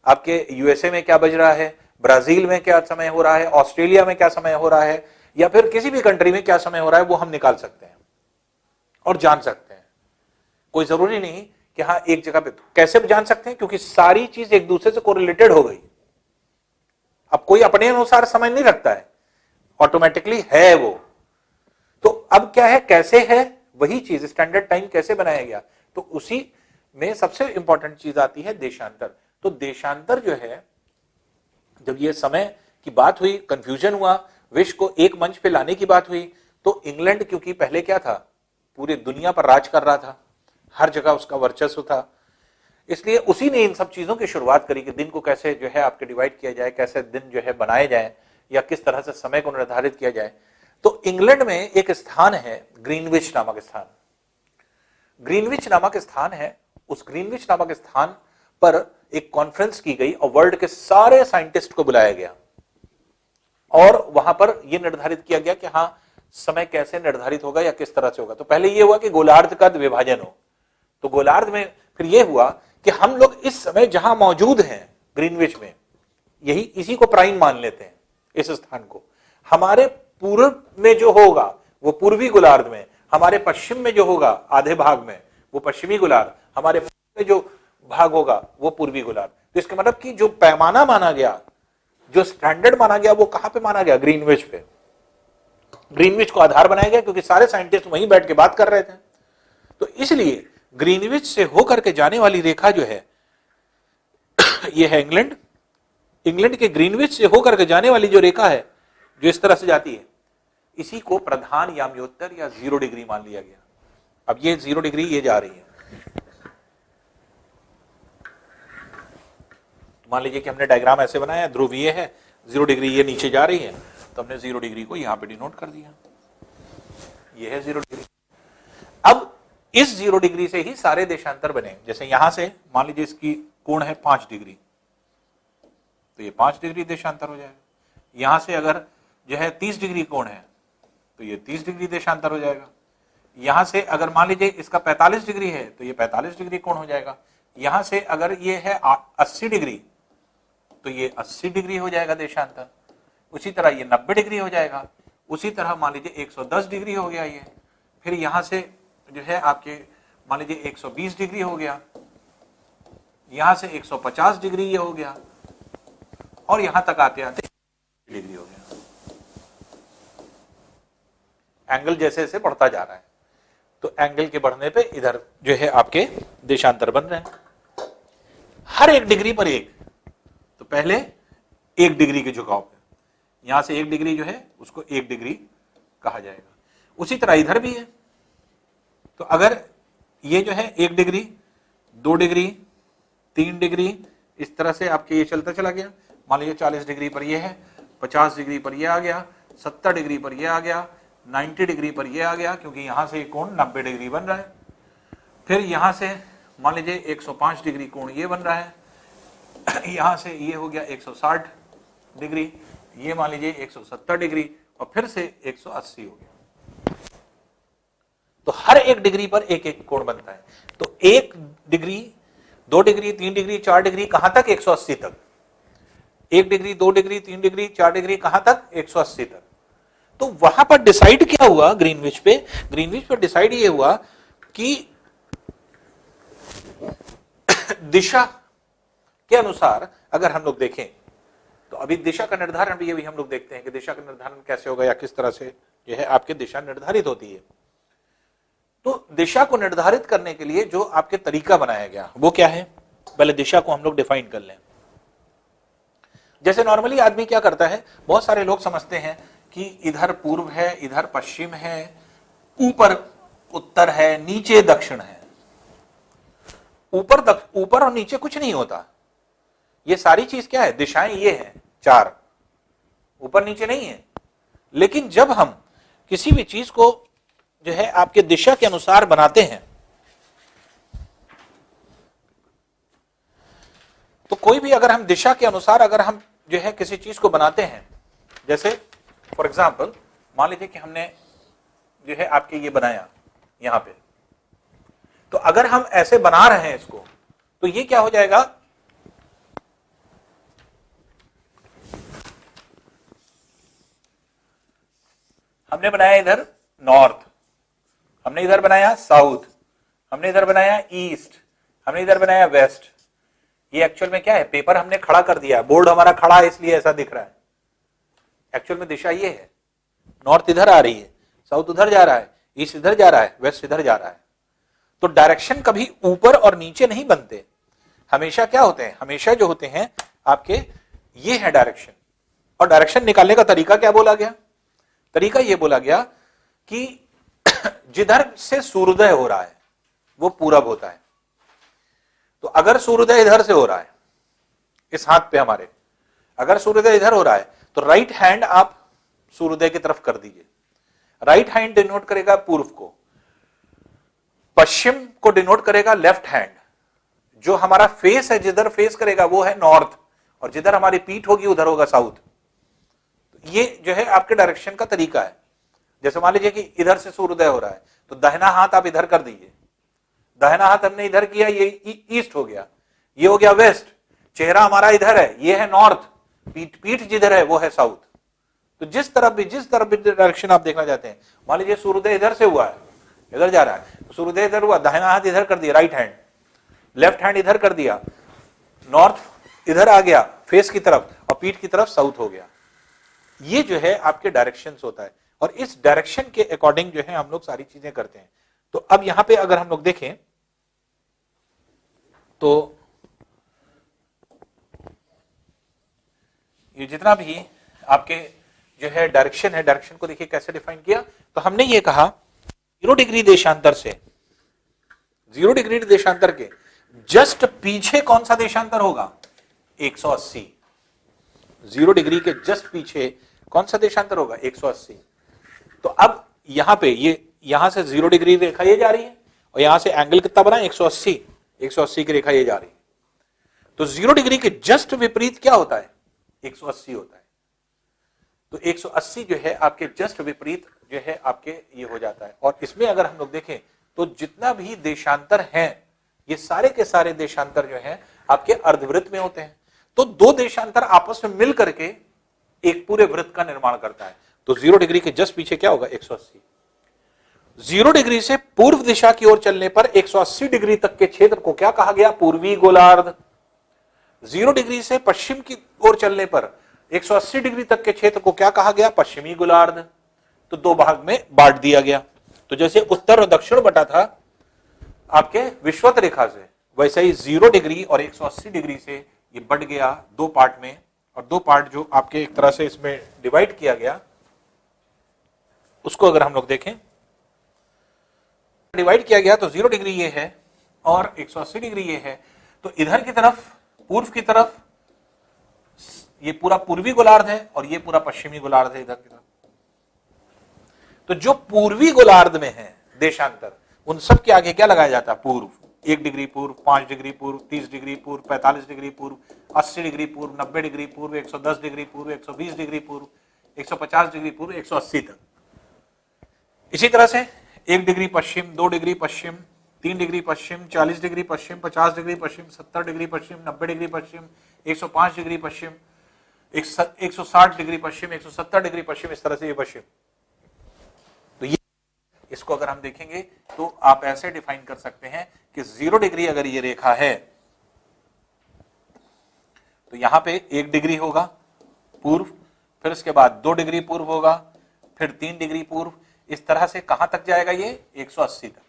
आपके यूएसए में क्या बज रहा है, ब्राजील में क्या समय हो रहा है, ऑस्ट्रेलिया में क्या समय हो रहा है, या फिर किसी भी कंट्री में क्या समय हो रहा है, वो हम निकाल सकते हैं और जान सकते हैं। कोई जरूरी नहीं कि हाँ एक जगह पे। कैसे जान सकते हैं, क्योंकि सारी चीज एक दूसरे से कोरिलेटेड हो गई। अब कोई अपने अनुसार समय नहीं रखता है, ऑटोमेटिकली है वो। तो अब क्या है, कैसे है, वही चीज स्टैंडर्ड टाइम कैसे बनाया गया, तो उसी में सबसे इंपॉर्टेंट चीज आती है देशांतर। तो देशांतर जो है, जब ये समय की बात हुई, कंफ्यूजन हुआ, विश्व को एक मंच पे लाने की बात हुई, तो इंग्लैंड क्योंकि पहले क्या था, पूरी दुनिया पर राज कर रहा था, हर जगह उसका वर्चस्व था, इसलिए उसी ने इन सब चीजों की शुरुआत करी कि दिन को कैसे जो है आपके डिवाइड किया जाए, कैसे दिन जो है बनाए जाए, या किस तरह से समय को निर्धारित किया जाए। तो इंग्लैंड में एक स्थान है ग्रीनविच नामक स्थान। ग्रीनविच नामक स्थान है, उस ग्रीनविच नामक स्थान पर एक कॉन्फ्रेंस की गई और वर्ल्ड के सारे साइंटिस्ट को बुलाया गया, और वहां पर यह निर्धारित किया गया कि हाँ समय कैसे निर्धारित होगा या किस तरह से होगा। तो पहले यह हुआ कि गोलार्ध का विभाजन हो, तो गोलार्ध में फिर यह हुआ कि हम लोग इस समय जहां मौजूद हैं ग्रीनविच में, यही इसी को प्राइम मान लेते हैं, इस स्थान को। हमारे पूर्व में जो होगा वो पूर्वी गोलार्ध में, हमारे पश्चिम में जो होगा आधे भाग में वो पश्चिमी गोलार्ध, हमारे पूर्व में जो भाग होगा वो पूर्वी गोलार्ध। तो इसका मतलब कि जो पैमाना माना गया, जो स्टैंडर्ड माना गया, वो कहां पे माना गया, ग्रीनविच पे। ग्रीनविच को आधार बनाया गया क्योंकि सारे साइंटिस्ट वहीं बैठ के बात कर रहे थे। तो इसलिए ग्रीनविच से होकर के जाने वाली रेखा जो है ये है इंग्लैंड। इंग्लैंड के ग्रीनविच से होकर के जाने वाली जो रेखा है, जो इस तरह से जाती है, इसी को प्रधान याम्योत्तर या 0 डिग्री मान लिया गया। अब ये 0 डिग्री ये जा रही है, मान लीजिए कि हमने डायग्राम ऐसे बनाया, ध्रुव ये है, 0 डिग्री ये नीचे जा रही है, तो हमने 0 डिग्री को यहां पे डिनोट कर दिया, ये है 0 डिग्री। अब इस 0 डिग्री से ही सारे देशांतर बने। जैसे यहां से मान लीजिए इसकी कोण है 5 डिग्री, तो ये 5 डिग्री देशांतर हो जाएगा। यहां से अगर जो है 30 डिग्री कोण है तो ये 30 डिग्री देशांतर हो जाएगा। यहां से अगर मान लीजिए इसका 45 डिग्री है तो ये 45 डिग्री कोण हो जाएगा। यहां से अगर ये है 80 डिग्री तो ये 80 डिग्री हो जाएगा देशांतर। उसी तरह ये 90 डिग्री हो जाएगा। उसी तरह मान लीजिए 110 डिग्री हो गया ये। फिर यहां से जो है आपके मान लीजिए 120 डिग्री हो गया, यहां से 150 डिग्री ये हो गया, और यहां तक आते आते डिग्री हो गया। एंगल जैसे जैसे बढ़ता जा रहा है तो एंगल के बढ़ने पे इधर जो है आपके देशांतर बन रहे हैं हर 1 डिग्री पर एक। तो पहले 1 डिग्री के झुकाव पे, यहां से 1 डिग्री जो है उसको 1 डिग्री कहा जाएगा। उसी तरह इधर भी है। तो अगर ये जो है 1 डिग्री, 2 डिग्री, 3 डिग्री, इस तरह से आपके ये चलता चला गया। मान लीजिए 40 डिग्री पर ये है, 50 डिग्री पर ये आ गया, 70 डिग्री पर ये आ गया, 90 डिग्री पर ये आ गया, क्योंकि यहां से कोण 90 डिग्री बन रहा है। फिर यहां से मान लीजिए 105 डिग्री कोण ये बन रहा है, यहां से ये हो गया 160 डिग्री, ये मान लीजिए 170 डिग्री, और फिर से 180 हो गया। तो हर 1 डिग्री पर एक एक कोण बनता है। तो 1 डिग्री, 2 डिग्री, 3 डिग्री, 4 डिग्री, कहां तक? 180 तक। 1 डिग्री, 2 डिग्री, 3 डिग्री, 4 डिग्री, कहां तक? 180 तक। तो वहां पर डिसाइड क्या हुआ ग्रीनविच पे? ग्रीनविच पे डिसाइड ये हुआ कि दिशा के अनुसार अगर हम लोग देखें तो अभी दिशा का निर्धारण भी हम लोग देखते हैं कि दिशा का निर्धारण कैसे होगा या किस तरह से यह आपके दिशा निर्धारित होती है। तो दिशा को निर्धारित करने के लिए जो आपके तरीका बनाया गया वो क्या है? पहले दिशा को हम लोग डिफाइन कर लें। जैसे नॉर्मली आदमी क्या करता है, बहुत सारे लोग समझते हैं कि इधर पूर्व है, इधर पश्चिम है, ऊपर उत्तर है, नीचे दक्षिण है। ऊपर और नीचे कुछ नहीं होता। ये सारी चीज क्या है? दिशाएं ये हैं 4, ऊपर नीचे नहीं है। लेकिन जब हम किसी भी चीज को जो है आपके दिशा के अनुसार बनाते हैं तो कोई भी अगर हम दिशा के अनुसार अगर हम जो है किसी चीज को बनाते हैं, जैसे फॉर एग्जाम्पल मान लीजिए कि हमने जो है आपके ये बनाया यहां पे, तो अगर हम ऐसे बना रहे हैं इसको तो ये क्या हो जाएगा? हमने बनाया इधर नॉर्थ, हमने इधर बनाया साउथ, हमने इधर बनाया ईस्ट, हमने इधर बनाया वेस्ट। ये एक्चुअल में क्या है? पेपर हमने खड़ा कर दिया, बोर्ड हमारा खड़ा है इसलिए ऐसा दिख रहा है। एक्चुअल में दिशा ये है, नॉर्थ इधर आ रही है, साउथ उधर जा रहा है, ईस्ट इधर जा रहा है, वेस्ट इधर जा रहा है। तो डायरेक्शन कभी ऊपर और नीचे नहीं बनते, हमेशा क्या होते हैं? हमेशा जो होते हैं आपके ये है डायरेक्शन। और डायरेक्शन निकालने का तरीका क्या बोला गया? तरीका ये बोला गया कि जिधर से सूर्योदय हो रहा है वो पूरब होता है। तो अगर सूर्योदय इधर से हो रहा है, इस हाथ पे हमारे अगर सूर्योदय इधर हो रहा है तो राइट हैंड आप सूर्योदय की तरफ कर दीजिए। राइट हैंड डिनोट करेगा पूर्व को, पश्चिम को डिनोट करेगा लेफ्ट हैंड। जो हमारा फेस है जिधर फेस करेगा वो है नॉर्थ, और जिधर हमारी पीठ होगी उधर होगा साउथ। ये जो है आपके डायरेक्शन का तरीका है। जैसे मान लीजिए कि इधर से सूर्योदय हो रहा है तो दाहिना हाथ आप इधर कर दीजिए, दाहिना हाथ हमने इधर किया, ये ईस्ट हो गया, ये हो गया वेस्ट। चेहरा हमारा इधर है, ये है नॉर्थ, पीठ जिधर है वो है साउथ। तो जिस तरफ भी डायरेक्शन आप देखना चाहते हैं, मान लीजिए सूर्योदय इधर से हुआ है, इधर जा रहा है, तो सूर्योदय इधर हुआ, दाहिना हाथ इधर कर दिया राइट हैंड, लेफ्ट हैंड इधर कर दिया, नॉर्थ इधर आ गया फेस की तरफ, और पीठ की तरफ साउथ हो गया। ये जो है आपके डायरेक्शंस होता है, और इस डायरेक्शन के अकॉर्डिंग जो है हम लोग सारी चीजें करते हैं। तो अब यहां पे अगर हम लोग देखें तो ये जितना भी आपके जो है डायरेक्शन है, डायरेक्शन को देखिए कैसे डिफाइन किया। तो हमने ये कहा 0 डिग्री देशांतर से, 0 डिग्री देशांतर के जस्ट पीछे कौन सा देशांतर होगा? 180। 0 डिग्री के जस्ट पीछे कौन सा देशांतर होगा? 180। तो अब यहां पे ये यहां से 0 डिग्री रेखा ये जा रही है और यहां से एंगल कितना बना? 180। 180 की रेखा ये जा रही है। तो 0 डिग्री के जस्ट विपरीत क्या होता है? 180 होता है। तो 180 जो है आपके जस्ट विपरीत जो है आपके ये हो जाता है। और इसमें अगर हम लोग देखें तो जितना भी देशांतर है ये सारे के सारे देशांतर जो है आपके अर्धवृत्त में होते हैं। तो दो देशांतर आपस में मिल करके एक पूरे वृत्त का निर्माण करता है। तो 0 डिग्री के जस्ट पीछे क्या होगा? 180। 0 डिग्री से पूर्व दिशा की ओर चलने पर 180 डिग्री तक के क्षेत्र को क्या कहा गया? पूर्वी गोलार्ध। 0 डिग्री से पश्चिम की ओर चलने पर 180 डिग्री तक के क्षेत्र को क्या कहा गया? पश्चिमी गोलार्ध। तो दो भाग में बांट दिया गया। तो जैसे उत्तर और दक्षिण बटा था आपके विषुवत रेखा से, वैसे ही 0 डिग्री और 180 डिग्री से ये बढ़ गया दो पार्ट में। और दो पार्ट जो आपके एक तरह से इसमें डिवाइड किया गया, उसको अगर हम लोग देखें, डिवाइड किया गया तो 0 डिग्री ये है और 180 डिग्री ये है। तो इधर की तरफ पूर्व की तरफ ये पूरा पूर्वी गोलार्ध है और ये पूरा पश्चिमी गोलार्ध है इधर की तरफ। तो जो पूर्वी गोलार्ध में है देशांतर, उन सब के आगे क्या लगाया जाता है? पूर्व। 1 डिग्री पूर्व, 5 डिग्री पूर्व, 30 डिग्री पूर्व, 45 डिग्री पूर्व, 80 डिग्री पूर्व, 90 डिग्री पूर्व, 110 डिग्री पूर्व, 120 डिग्री पूर्व, 150 डिग्री पूर्व, 180 तक। इसी तरह से 1 डिग्री पश्चिम, 2 डिग्री पश्चिम, 3 डिग्री पश्चिम, 40 डिग्री पश्चिम, 50 डिग्री पश्चिम, 70 डिग्री पश्चिम, 90 डिग्री पश्चिम, 105 डिग्री पश्चिम, 160 डिग्री पश्चिम, 170 डिग्री पश्चिम, इस तरह से ये पश्चिम। तो ये इसको अगर हम देखेंगे तो आप ऐसे डिफाइन कर सकते हैं कि 0 डिग्री अगर ये रेखा है तो यहां पे 1 डिग्री होगा पूर्व, फिर उसके बाद 2 डिग्री पूर्व होगा, फिर 3 डिग्री पूर्व, इस तरह से कहां तक जाएगा? ये 180 तक।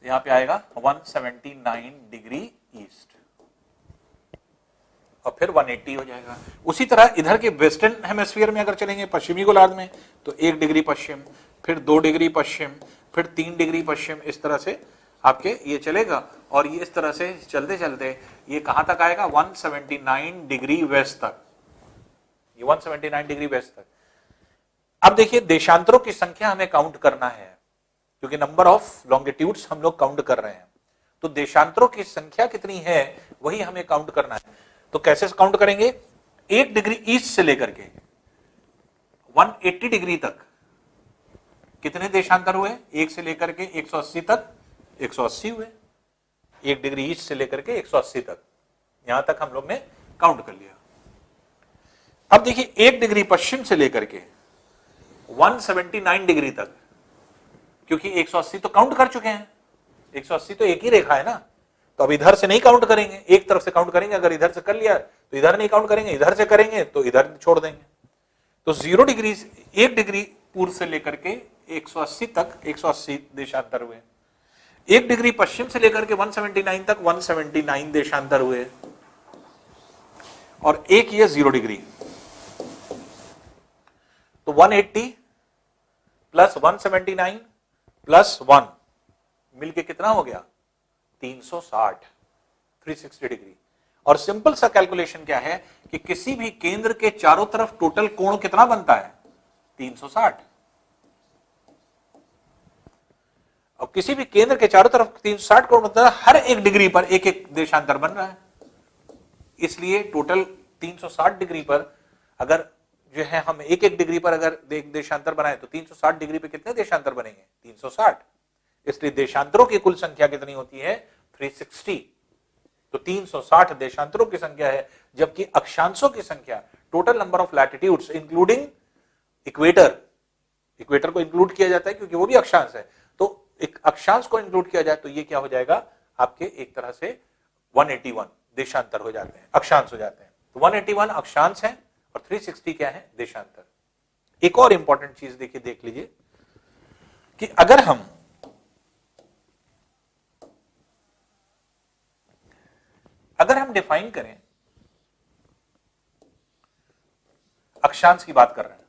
यहां पे आएगा 179 डिग्री ईस्ट और फिर 180 हो जाएगा। उसी तरह इधर के वेस्टर्न हेमिस्फीयर में अगर चलेंगे पश्चिमी गोलार्ध में तो 1 डिग्री पश्चिम, फिर 2 डिग्री पश्चिम, फिर 3 डिग्री पश्चिम, इस तरह से आपके ये चलेगा। और ये इस तरह से चलते चलते ये कहां तक आएगा? 179 डिग्री वेस्ट तक। ये 179 डिग्री वेस्ट तक। अब देखिए देशांतरों की संख्या हमें काउंट करना है क्योंकि नंबर ऑफ लॉन्गिट्यूड्स हम लोग काउंट कर रहे हैं। तो देशांतरों की संख्या कितनी है वही हमें काउंट करना है। तो कैसे काउंट करेंगे? 1 डिग्री ईस्ट से लेकर के 180 डिग्री तक कितने देशांतर हुए? 1 से लेकर के 180 तक 180 हुए। 1 डिग्री ईस्ट से लेकर के 180 तक, यहां तक हम लोग ने काउंट कर लिया। अब देखिए 1 डिग्री पश्चिम से लेकर के 179 डिग्री तक, क्योंकि 180 तो काउंट कर चुके हैं, 180 तो एक ही रेखा है ना, तो अब इधर से नहीं काउंट करेंगे, एक तरफ से काउंट करेंगे। अगर इधर से कर लिया तो इधर नहीं काउंट करेंगे, इधर से करेंगे तो इधर छोड़ देंगे। तो 0 डिग्री 1 डिग्री पूर्व से लेकर के 180 तक 180 देशांतर हुए। 1 डिग्री पश्चिम से लेकर के 179 तक 179 देशांतर हुए। और एक ये 0 डिग्री, तो 180 प्लस 179 प्लस 1 मिलके कितना हो गया? 360, 360 डिग्री। और सिंपल सा कैलकुलेशन क्या है कि किसी भी केंद्र के चारों तरफ टोटल कोण कितना बनता है? 360। और किसी भी केंद्र के चारों तरफ 360 कोण बनता है, हर एक डिग्री पर एक एक देशांतर बन रहा है। इसलिए टोटल 360 डिग्री पर अगर जो है हम एक एक डिग्री पर अगर देशांतर बनाए तो 360 डिग्री पे कितने देशांतर बनेंगे? 360। इसलिए देशांतरों की कुल संख्या कितनी होती है? 360। तो 360 देशांतरों की संख्या है, जबकि अक्षांशों की संख्या, total number of latitudes including equator, equator को इंक्लूड किया जाता है क्योंकि वो भी अक्षांश है, तो एक अक्षांश को इंक्लूड किया जाए तो ये क्या हो जाएगा? आपके एक तरह से 181 देशांतर हो जाते हैं, अक्षांश हो जाते हैं। तो 181 अक्षांश है और 360 क्या है? देशांतर। एक और इंपॉर्टेंट चीज देखिए, देख लीजिए कि अगर हम डिफाइन करें, अक्षांश की बात कर रहे हैं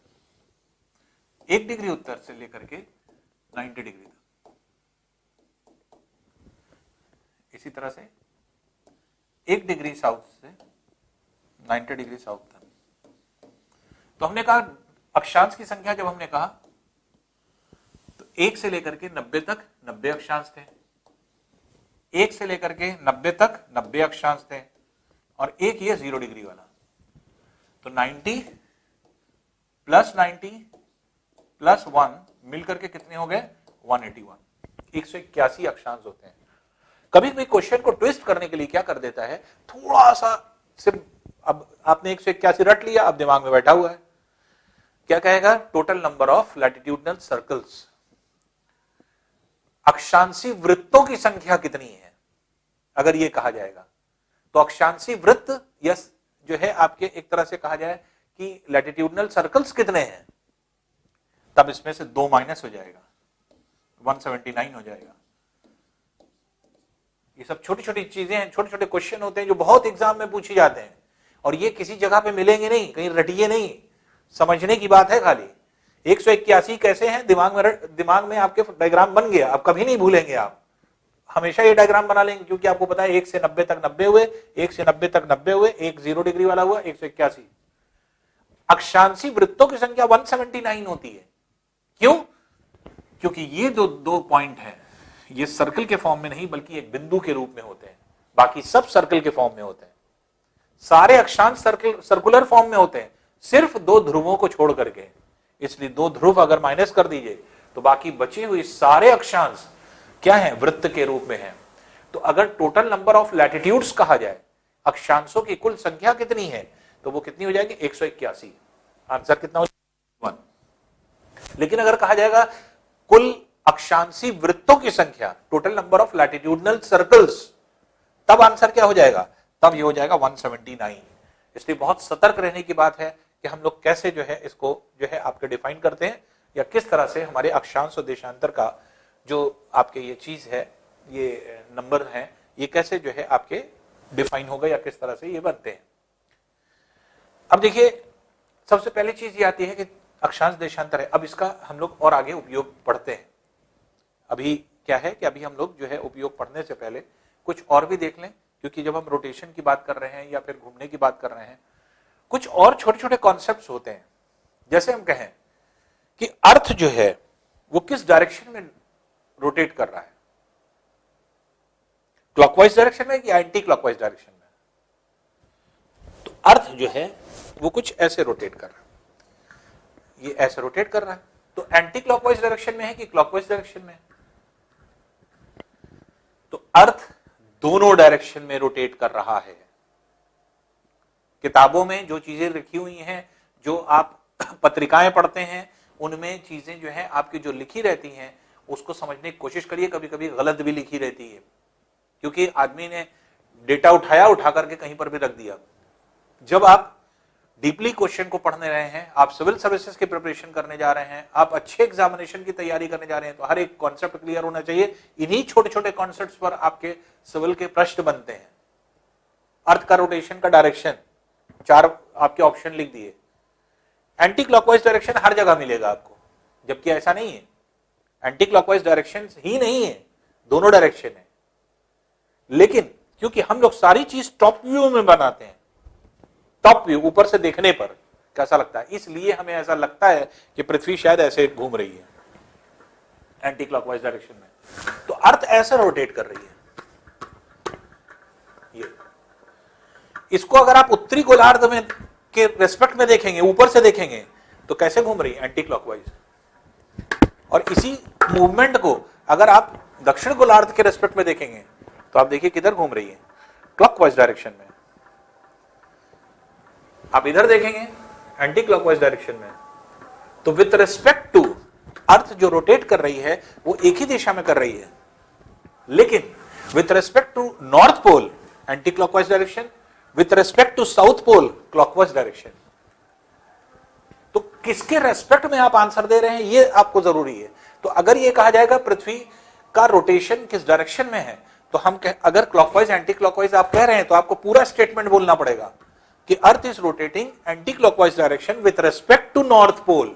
1 डिग्री उत्तर से लेकर के 90 डिग्री तक, इसी तरह से 1 डिग्री साउथ से 90 डिग्री साउथ तक। तो हमने कहा अक्षांश की संख्या, जब हमने कहा तो 1 से लेकर के 90 तक 90 अक्षांश थे, 1 से लेकर के 90 तक 90 अक्षांश थे, और एक ये 0 डिग्री वाला। तो 90 प्लस 90 प्लस 1 मिलकर के कितने हो गए? 181। 181 अक्षांश होते हैं। कभी कभी क्वेश्चन को ट्विस्ट करने के लिए क्या कर देता है, थोड़ा सा सिर्फ, अब आपने 181 रट लिया, अब दिमाग में बैठा हुआ है, क्या कहेगा? Total number of latitudinal circles, अक्षांशी वृत्तों की संख्या कितनी है। अगर ये कहा जाएगा तो अक्षांशी वृत्त या जो है आपके एक तरह से कहा जाए कि लैटिट्यूडनल सर्कल्स कितने हैं, तब इसमें से 2 माइनस हो जाएगा, 179 हो जाएगा। ये सब छोटी छोटी चीजें हैं, छोटे छोटे क्वेश्चन होते हैं जो बहुत एग्जाम में पूछे जाते हैं, और ये किसी जगह पे मिलेंगे नहीं, कहीं रटिए नहीं, समझने की बात है खाली। 181 कैसे हैं, दिमाग में आपके डायग्राम बन गया, आप कभी नहीं भूलेंगे, आप हमेशा ये डायग्राम बना लेंगे, क्योंकि आपको पता है 1 से 90 तक 90 हुए, 1 से 90 तक 90 हुए, एक 0 डिग्री वाला हुआ 181। अक्षांशी वृत्तों की संख्या 179 होती है। क्यों? क्योंकि ये दो पॉइंट हैं, ये सर्कल के फॉर्म में नहीं बल्कि एक बिंदु के रूप में होते हैं, बाकी सब सर्कल के फॉर्म में होते हैं। सारे अक्षांश सर्कुलर फॉर्म में होते हैं, सिर्फ 2 ध्रुवों को छोड़ करके। इसलिए 2 ध्रुव अगर माइनस कर दीजिए तो बाकी बचे हुए सारे अक्षांश क्या है? वृत्त के रूप में है। तो अगर टोटल नंबर ऑफ लैटिट्यूड्स कहा जाए, अक्षांशों की कुल संख्या कितनी है, तो वो कितनी हो जाएगी? 181। आंसर कितना हो जाएगा? 1। लेकिन अगर कहा जाएगा कुल अक्षांशी वृत्तों की संख्या, total number of latitudinal circles, तब आंसर क्या हो जाएगा? तब ये हो जाएगा 179। इसलिए बहुत सतर्क रहने की बात है कि हम लोग कैसे जो है इसको जो है आपके डिफाइन करते हैं, या किस तरह से हमारे अक्षांश और देशांतर का जो आपके ये चीज है, ये नंबर है, ये कैसे जो है आपके डिफाइन होगा, या किस तरह से ये बनते हैं। अब देखिए, सबसे पहली चीज ये आती है कि अक्षांश देशांतर है। अब इसका हम लोग और आगे उपयोग पढ़ते हैं। अभी क्या है कि अभी हम लोग जो है उपयोग पढ़ने से पहले कुछ और भी देख लें, क्योंकि जब हम रोटेशन की बात कर रहे हैं या फिर घूमने की बात कर रहे हैं, कुछ और छोटे छोटे कॉन्सेप्ट्स होते हैं। जैसे हम कहें कि अर्थ जो है वो किस डायरेक्शन में रोटेट कर रहा है, क्लॉकवाइज डायरेक्शन में या एंटी क्लॉकवाइज डायरेक्शन में। तो अर्थ जो है वो कुछ ऐसे रोटेट कर रहा है, ये ऐसे रोटेट कर रहा है, तो एंटी क्लॉकवाइज डायरेक्शन में है कि क्लॉकवाइज डायरेक्शन में है? तो अर्थ दोनों डायरेक्शन में रोटेट कर रहा है। किताबों में जो चीजें लिखी हुई हैं, जो आप पत्रिकाएं पढ़ते हैं, उनमें चीजें जो है आपकी जो लिखी रहती हैं उसको समझने की कोशिश करिए। कभी कभी गलत भी लिखी रहती है, क्योंकि आदमी ने डेटा उठा करके कहीं पर भी रख दिया। जब आप डीपली क्वेश्चन को पढ़ने रहे हैं, आप सिविल सर्विसेज की प्रिपरेशन करने जा रहे हैं, आप अच्छे एग्जामिनेशन की तैयारी करने जा रहे हैं, तो हर एक कॉन्सेप्ट क्लियर होना चाहिए। इन्हीं छोटे छोटे कॉन्सेप्ट्स पर आपके सिविल के प्रश्न बनते हैं। अर्थ का रोटेशन का डायरेक्शन, 4 आपके ऑप्शन लिख दिए। एंटी क्लॉकवाइज डायरेक्शन हर जगह मिलेगा आपको, जबकि ऐसा नहीं है। एंटी क्लॉकवाइज डायरेक्शन ही नहीं है, दोनों डायरेक्शन है। लेकिन क्योंकि हम लोग सारी चीज टॉप व्यू में बनाते हैं, टॉप व्यू ऊपर से देखने पर कैसा लगता है, इसलिए हमें ऐसा लगता है कि पृथ्वी शायद ऐसे घूम रही है एंटी क्लॉकवाइज डायरेक्शन में। तो अर्थ ऐसे रोटेट कर रही है। ये इसको अगर आप उत्तरी गोलार्ध में के रेस्पेक्ट में देखेंगे, ऊपर से देखेंगे, तो कैसे घूम रही है? Anti clockwise. और इसी मूवमेंट को अगर आप दक्षिण गोलार्ध के रेस्पेक्ट में देखेंगे तो आप देखिए किधर घूम रही है? क्लॉकवाइज डायरेक्शन में। आप इधर देखेंगे एंटी क्लॉकवाइज डायरेक्शन में। तो विथ रिस्पेक्ट टू अर्थ जो रोटेट कर रही है वो एक ही दिशा में कर रही है, लेकिन with respect to north pole anticlockwise direction, with respect to south pole clockwise direction. तो किसके रेस्पेक्ट में आप आंसर दे रहे हैं ये आपको जरूरी है। तो अगर ये कहा जाएगा पृथ्वी का रोटेशन किस डायरेक्शन में है, तो हम अगर क्लॉकवाइज एंटी क्लॉकवाइज आप कह रहे हैं तो आपको पूरा स्टेटमेंट बोलना पड़ेगा कि earth is rotating anticlockwise direction with respect to north pole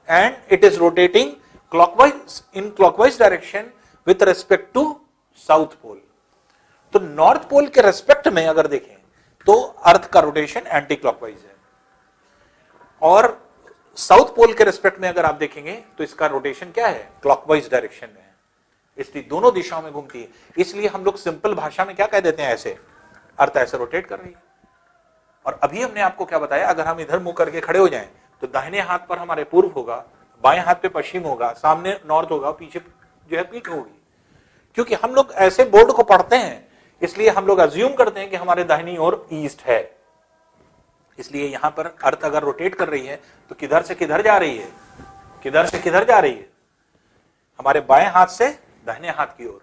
and it is rotating clockwise in clockwise direction with respect to south pole. तो नॉर्थ पोल के रेस्पेक्ट में अगर देखें तो अर्थ का रोटेशन एंटी क्लॉकवाइज है, और साउथ पोल के रेस्पेक्ट में अगर आप देखेंगे तो इसका रोटेशन क्या है, क्लॉकवाइज डायरेक्शन में है, इसलिए दोनों दिशाओं में घूमती है। इसलिए हम लोग सिंपल भाषा में क्या कह देते हैं, ऐसे अर्थ ऐसे रोटेट कर रही है। और अभी हमने आपको क्या बताया, अगर हम इधर मुंह करके खड़े हो जाएं तो दाहिने हाथ पर हमारे पूर्व होगा, बाएं हाथ पे पश्चिम होगा, सामने नॉर्थ होगा, पीछे जो है पीक होगी। क्योंकि हम लोग ऐसे बोर्ड को पढ़ते हैं इसलिए हम लोग अज्यूम करते हैं कि हमारे दाहिनी ओर ईस्ट है। इसलिए यहां पर अर्थ अगर रोटेट कर रही है तो किधर से किधर जा रही है, किधर से किधर जा रही है, हमारे बाएं हाथ से दाहिने हाथ की ओर,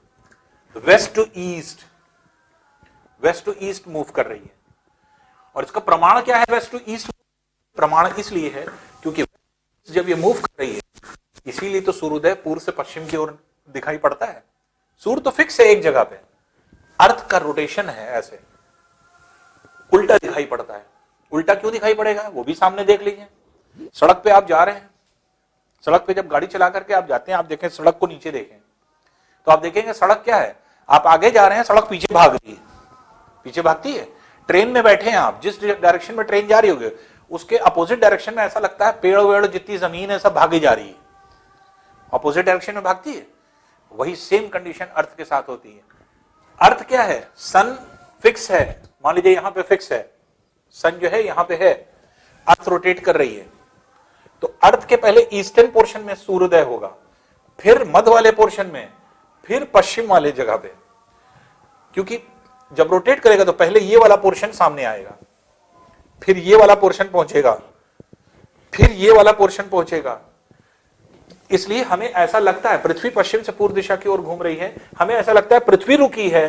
तो west to east, west to east move कर रही है। और इसका प्रमाण क्या है, वेस्ट टू ईस्ट प्रमाण इसलिए है क्योंकि जब ये मूव कर रही है इसीलिए तो सूर्योदय पूर्व से पश्चिम की ओर दिखाई पड़ता है। सूर्य तो फिक्स है एक जगह पे, अर्थ का रोटेशन है ऐसे उल्टा दिखाई पड़ता है। उल्टा क्यों दिखाई पड़ेगा वो भी सामने देख लीजिए। सड़क पे आप जा रहे हैं, सड़क पे जब गाड़ी चला करके आप जाते हैं, आप देखें सड़क को नीचे देखें तो आप देखेंगे सड़क क्या है, आप आगे जा रहे हैं सड़क पीछे भाग रही है, पीछे भागती है। ट्रेन में बैठे हैं आप, जिस डायरेक्शन में ट्रेन जा रही होगी उसके अपोजिट डायरेक्शन में ऐसा लगता है पेड़ वेड़ जितनी जमीन है सब भागी जा रही है, अपोजिट डायरेक्शन में भागती है। वही सेम कंडीशन अर्थ के साथ होती है। अर्थ क्या है, सन फिक्स है, मान लीजिए यहां पे फिक्स है, सन जो है यहां पे है, अर्थ रोटेट कर रही है तो अर्थ के पहले ईस्टर्न पोर्शन में सूर्योदय होगा, फिर मध्य वाले पोर्शन में, फिर पश्चिम वाले जगह पे। क्योंकि जब रोटेट करेगा तो पहले ये वाला पोर्शन सामने आएगा, फिर ये वाला पोर्शन पहुंचेगा, फिर ये वाला पोर्शन पहुंचेगा। इसलिए हमें ऐसा लगता है पृथ्वी पश्चिम से पूर्व दिशा की ओर घूम रही है, हमें ऐसा लगता है पृथ्वी रुकी है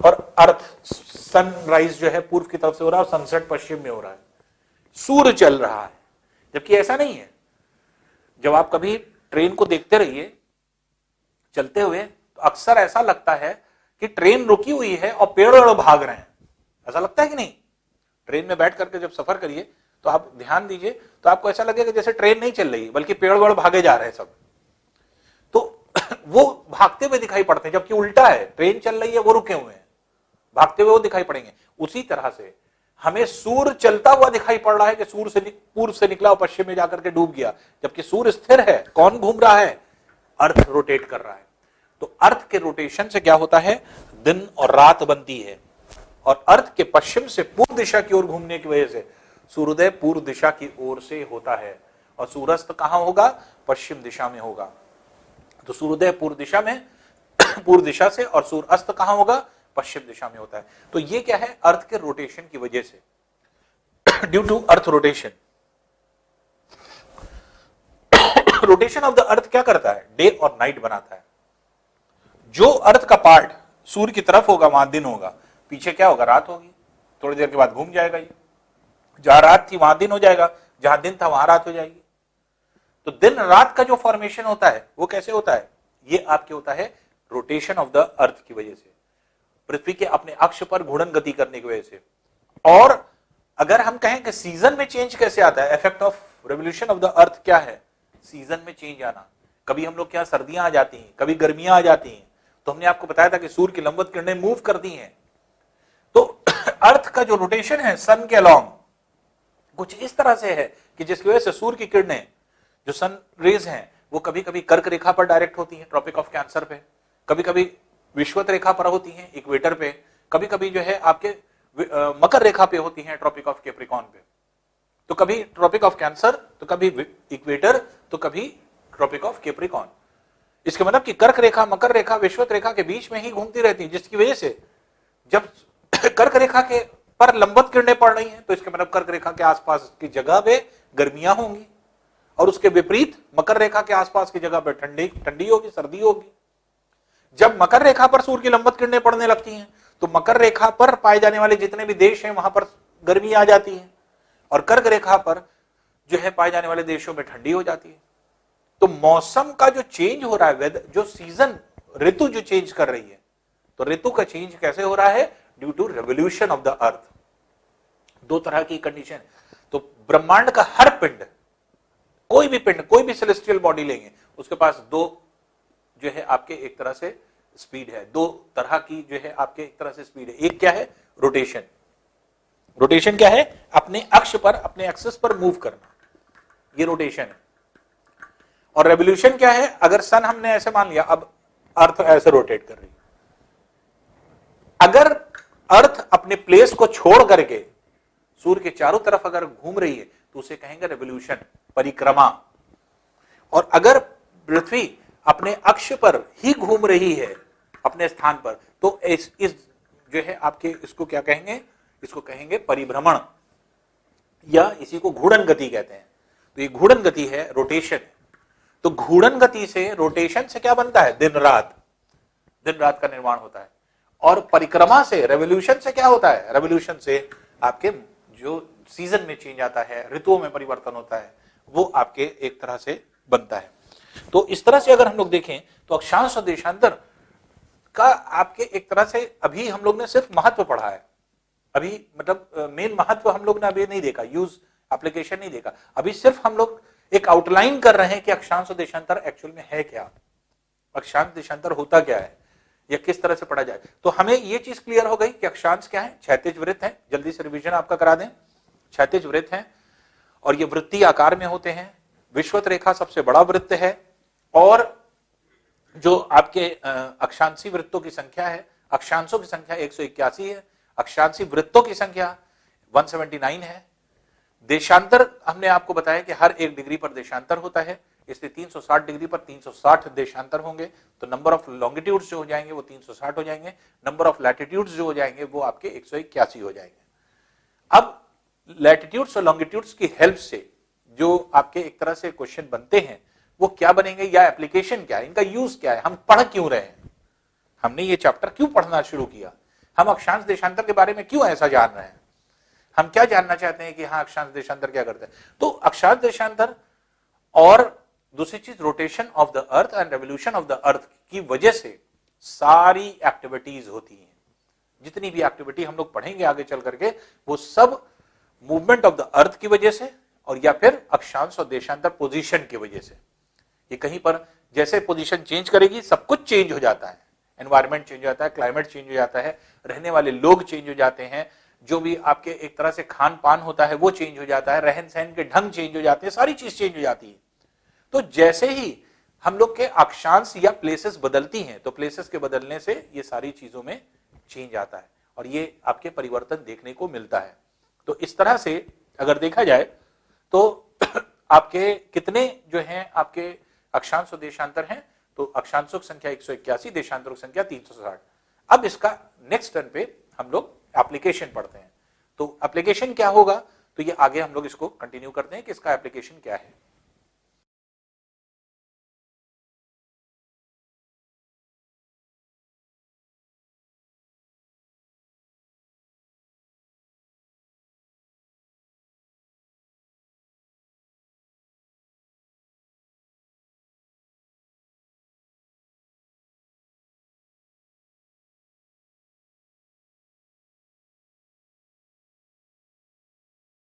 और अर्थ सनराइज जो है पूर्व की तरफ से हो रहा है और सनसेट पश्चिम में हो रहा है, सूर्य चल रहा है। जबकि ऐसा नहीं है। जब आप कभी ट्रेन को देखते रहिए चलते हुए तो अक्सर ऐसा लगता है कि ट्रेन रुकी हुई है और पेड़ वेड़ भाग रहे हैं, ऐसा लगता है कि नहीं। ट्रेन में बैठ करके जब सफर करिए तो आप ध्यान दीजिए तो आपको ऐसा लगेगा जैसे ट्रेन नहीं चल रही बल्कि पेड़ वेड़ भागे जा रहे हैं सब, तो वो भागते हुए दिखाई पड़ते हैं। जबकि उल्टा है, ट्रेन चल रही है वो रुके हुए हैं, भागते हुए वो दिखाई पड़ेंगे। उसी तरह से हमें सूर्य चलता हुआ दिखाई पड़ रहा है कि सूर्य से पूर्व से निकला और पश्चिम में जाकर के डूब गया, जबकि सूर्य स्थिर है। कौन घूम रहा है, अर्थ रोटेट कर रहा है। तो अर्थ के रोटेशन से क्या होता है, दिन और रात बनती है, और अर्थ के पश्चिम से पूर्व दिशा की ओर घूमने की वजह से सूर्योदय पूर्व दिशा की ओर से होता है और सूर्यास्त कहां होगा, पश्चिम दिशा में होगा। तो सूर्योदय पूर्व दिशा में पूर्व दिशा से और सूर्यास्त कहां होगा, पश्चिम दिशा में होता है। तो ये क्या है, अर्थ के रोटेशन की वजह से, due to earth rotation. Rotation of the earth क्या करता है, डे और नाइट बनाता है। जो अर्थ का पार्ट सूर्य की तरफ होगा वहां दिन होगा, पीछे क्या होगा, रात होगी। थोड़ी देर के बाद घूम जाएगा, ये जहां रात थी वहां दिन हो जाएगा, जहां दिन था वहां रात हो जाएगी। तो दिन रात का जो फॉर्मेशन होता है वो कैसे होता है, ये आपके होता है रोटेशन ऑफ द अर्थ की वजह से, पृथ्वी के अपने अक्ष पर घूर्णन गति करने की वजह से। और अगर हम कहें कि सीजन में चेंज कैसे आता है, effect of revolution of the earth क्या है, सीजन में चेंज आना। कभी हम लोग क्या, सर्दियां आ जाती हैं, कभी गर्मियां आ जाती हैं, तो हमने आपको बताया था कि सूर्य की लंबवत किरणें मूव करती हैं। तो अर्थ का जो रोटेशन है सन के अलोंग कुछ इस तरह से है कि जिसकी वजह से सूर्य की किरणें जो सन रेज हैं वो कभी कभी कर्क रेखा पर डायरेक्ट होती हैं, ट्रॉपिक ऑफ कैंसर पे, कभी कभी विषुवत रेखा पर होती हैं, इक्वेटर पे, कभी कभी जो है आपके मकर रेखा पे होती हैं, ट्रॉपिक ऑफ कैप्रिकॉर्न पे। तो कभी ट्रॉपिक ऑफ कैंसर, तो कभी इक्वेटर, तो कभी ट्रॉपिक ऑफ कैप्रिकॉर्न। इसके मतलब कि कर्क रेखा, मकर रेखा, विषुवत रेखा के बीच में ही घूमती रहती है, जिसकी वजह से जब कर्क रेखा के पर लंबवत किरणें पड़ रही हैं तो इसके मतलब कर्क रेखा के आसपास की जगह पे गर्मियां होंगी, और उसके विपरीत मकर रेखा के आसपास की जगह पर ठंडी होगी, सर्दी होगी। जब मकर रेखा पर सूर्य की लंबवत किरणें पड़ने लगती हैं तो मकर रेखा पर पाए जाने वाले जितने भी देश हैं वहां पर गर्मी आ जाती है, और कर्क रेखा पर जो है पाए जाने वाले देशों में ठंडी हो जाती है। तो मौसम का जो चेंज हो रहा है, वेदर जो सीजन, ऋतु जो चेंज कर रही है, तो ऋतु का चेंज कैसे हो रहा है, due to revolution of the earth. दो तरह की कंडीशन। तो ब्रह्मांड का हर पिंड, कोई भी पिंड, कोई भी सेलेस्टियल बॉडी लेंगे उसके पास दो जो है आपके एक तरह से स्पीड है। दो तरह की जो है आपके एक तरह से स्पीड है। एक क्या है? रोटेशन। रोटेशन क्या है? अपने अक्ष पर, अपने एक्सिस पर मूव करना, ये रोटेशन है। और रेवोल्यूशन क्या है? अगर सन हमने ऐसे मान लिया, अब अर्थ ऐसे रोटेट कर रही है, अगर अर्थ अपने प्लेस को छोड़ करके सूर्य के चारों तरफ अगर घूम रही है तो उसे कहेंगे रेवोल्यूशन, परिक्रमा। और अगर पृथ्वी अपने अक्ष पर ही घूम रही है अपने स्थान पर, तो इस जो है आपके इसको क्या कहेंगे? इसको कहेंगे परिभ्रमण, या इसी को घूर्णन गति कहते हैं। तो ये घूर्णन गति है, रोटेशन है। तो घूर्णन गति से, रोटेशन से क्या बनता है? दिन रात, दिन रात का निर्माण होता है। और परिक्रमा से, रेवोल्यूशन से क्या होता है? रेवोल्यूशन से आपके जो सीजन में चेंज आता है, ऋतुओं में परिवर्तन होता है, वो आपके एक तरह से बनता है। तो इस तरह से अगर हम लोग देखें तो अक्षांश और देशांतर का आपके एक तरह से अभी हम लोग ने सिर्फ महत्व पढ़ा है, अभी मतलब मेन महत्व हम लोग ने अभी नहीं देखा, यूज एप्लीकेशन नहीं देखा। अभी सिर्फ हम लोग एक आउटलाइन कर रहे हैं कि अक्षांश और देशांतर एक्चुअल में है क्या, अक्षांश देशांतर होता क्या है, या किस तरह से पढ़ा जाए। तो हमें यह चीज क्लियर हो गई कि अक्षांश क्या है? क्षैतिज वृत्त है। जल्दी से रिवीजन आपका करा दें। क्षैतिज वृत्त है और ये वृत्तीय आकार में होते हैं। विषुवत रेखा सबसे बड़ा वृत्त है, और जो आपके अक्षांशी वृत्तों की संख्या है, अक्षांशों की संख्या 181 है, अक्षांशी वृत्तों की संख्या 179 है। देशांतर हमने आपको बताया कि हर 1 डिग्री पर देशांतर होता है, इसलिए 360 डिग्री पर 360 देशांतर होंगे। तो नंबर ऑफ लॉन्गिट्यूड्स जो हो जाएंगे वो 360 हो जाएंगे, नंबर ऑफ लैटिट्यूड्स जो हो जाएंगे वो आपके 181 हो जाएंगे। अब लैटिट्यूड्स और लॉन्गिट्यूड्स की हेल्प से जो आपके एक तरह से क्वेश्चन बनते हैं वो क्या बनेंगे, या एप्लीकेशन क्या है, इनका यूज क्या है, हम पढ़ क्यों रहे हैं, हमने ये चैप्टर क्यों पढ़ना शुरू किया, हम अक्षांश देशांतर के बारे में क्यों ऐसा जान रहे हैं, हम क्या जानना चाहते हैं कि हाँ अक्षांश देशांतर क्या करते हैं। तो अक्षांश देशांतर और दूसरी चीज rotation of the earth and revolution of the अर्थ की वजह से सारी एक्टिविटीज होती हैं। जितनी भी एक्टिविटी हम लोग पढ़ेंगे आगे चल करके वो सब मूवमेंट ऑफ द अर्थ की वजह से और या फिर अक्षांश और देशांतर पोजीशन की वजह से। ये कहीं पर जैसे पोजीशन चेंज करेगी सब कुछ चेंज हो जाता है, एनवायरमेंट चेंज हो जाता है, क्लाइमेट चेंज हो जाता है, रहने वाले लोग चेंज हो जाते हैं, जो भी आपके एक तरह से खान पान होता है वो चेंज हो जाता है, रहन सहन के ढंग चेंज हो जाते हैं, सारी चीज चेंज हो जाती है। तो जैसे ही हम लोग के अक्षांश या प्लेसेस बदलती हैं तो प्लेसेस के बदलने से ये सारी चीजों में चेंज आता है और ये आपके परिवर्तन देखने को मिलता है। तो इस तरह से अगर देखा जाए तो आपके कितने जो हैं आपके अक्षांश और देशांतर हैं, तो अक्षांशों की संख्या 181, देशांतरों की संख्या 360। अब इसका नेक्स्ट टर्न पे हम लोग एप्लीकेशन पढ़ते हैं। तो एप्लीकेशन क्या होगा, तो ये आगे हम लोग इसको कंटिन्यू करते हैं कि इसका एप्लीकेशन क्या है।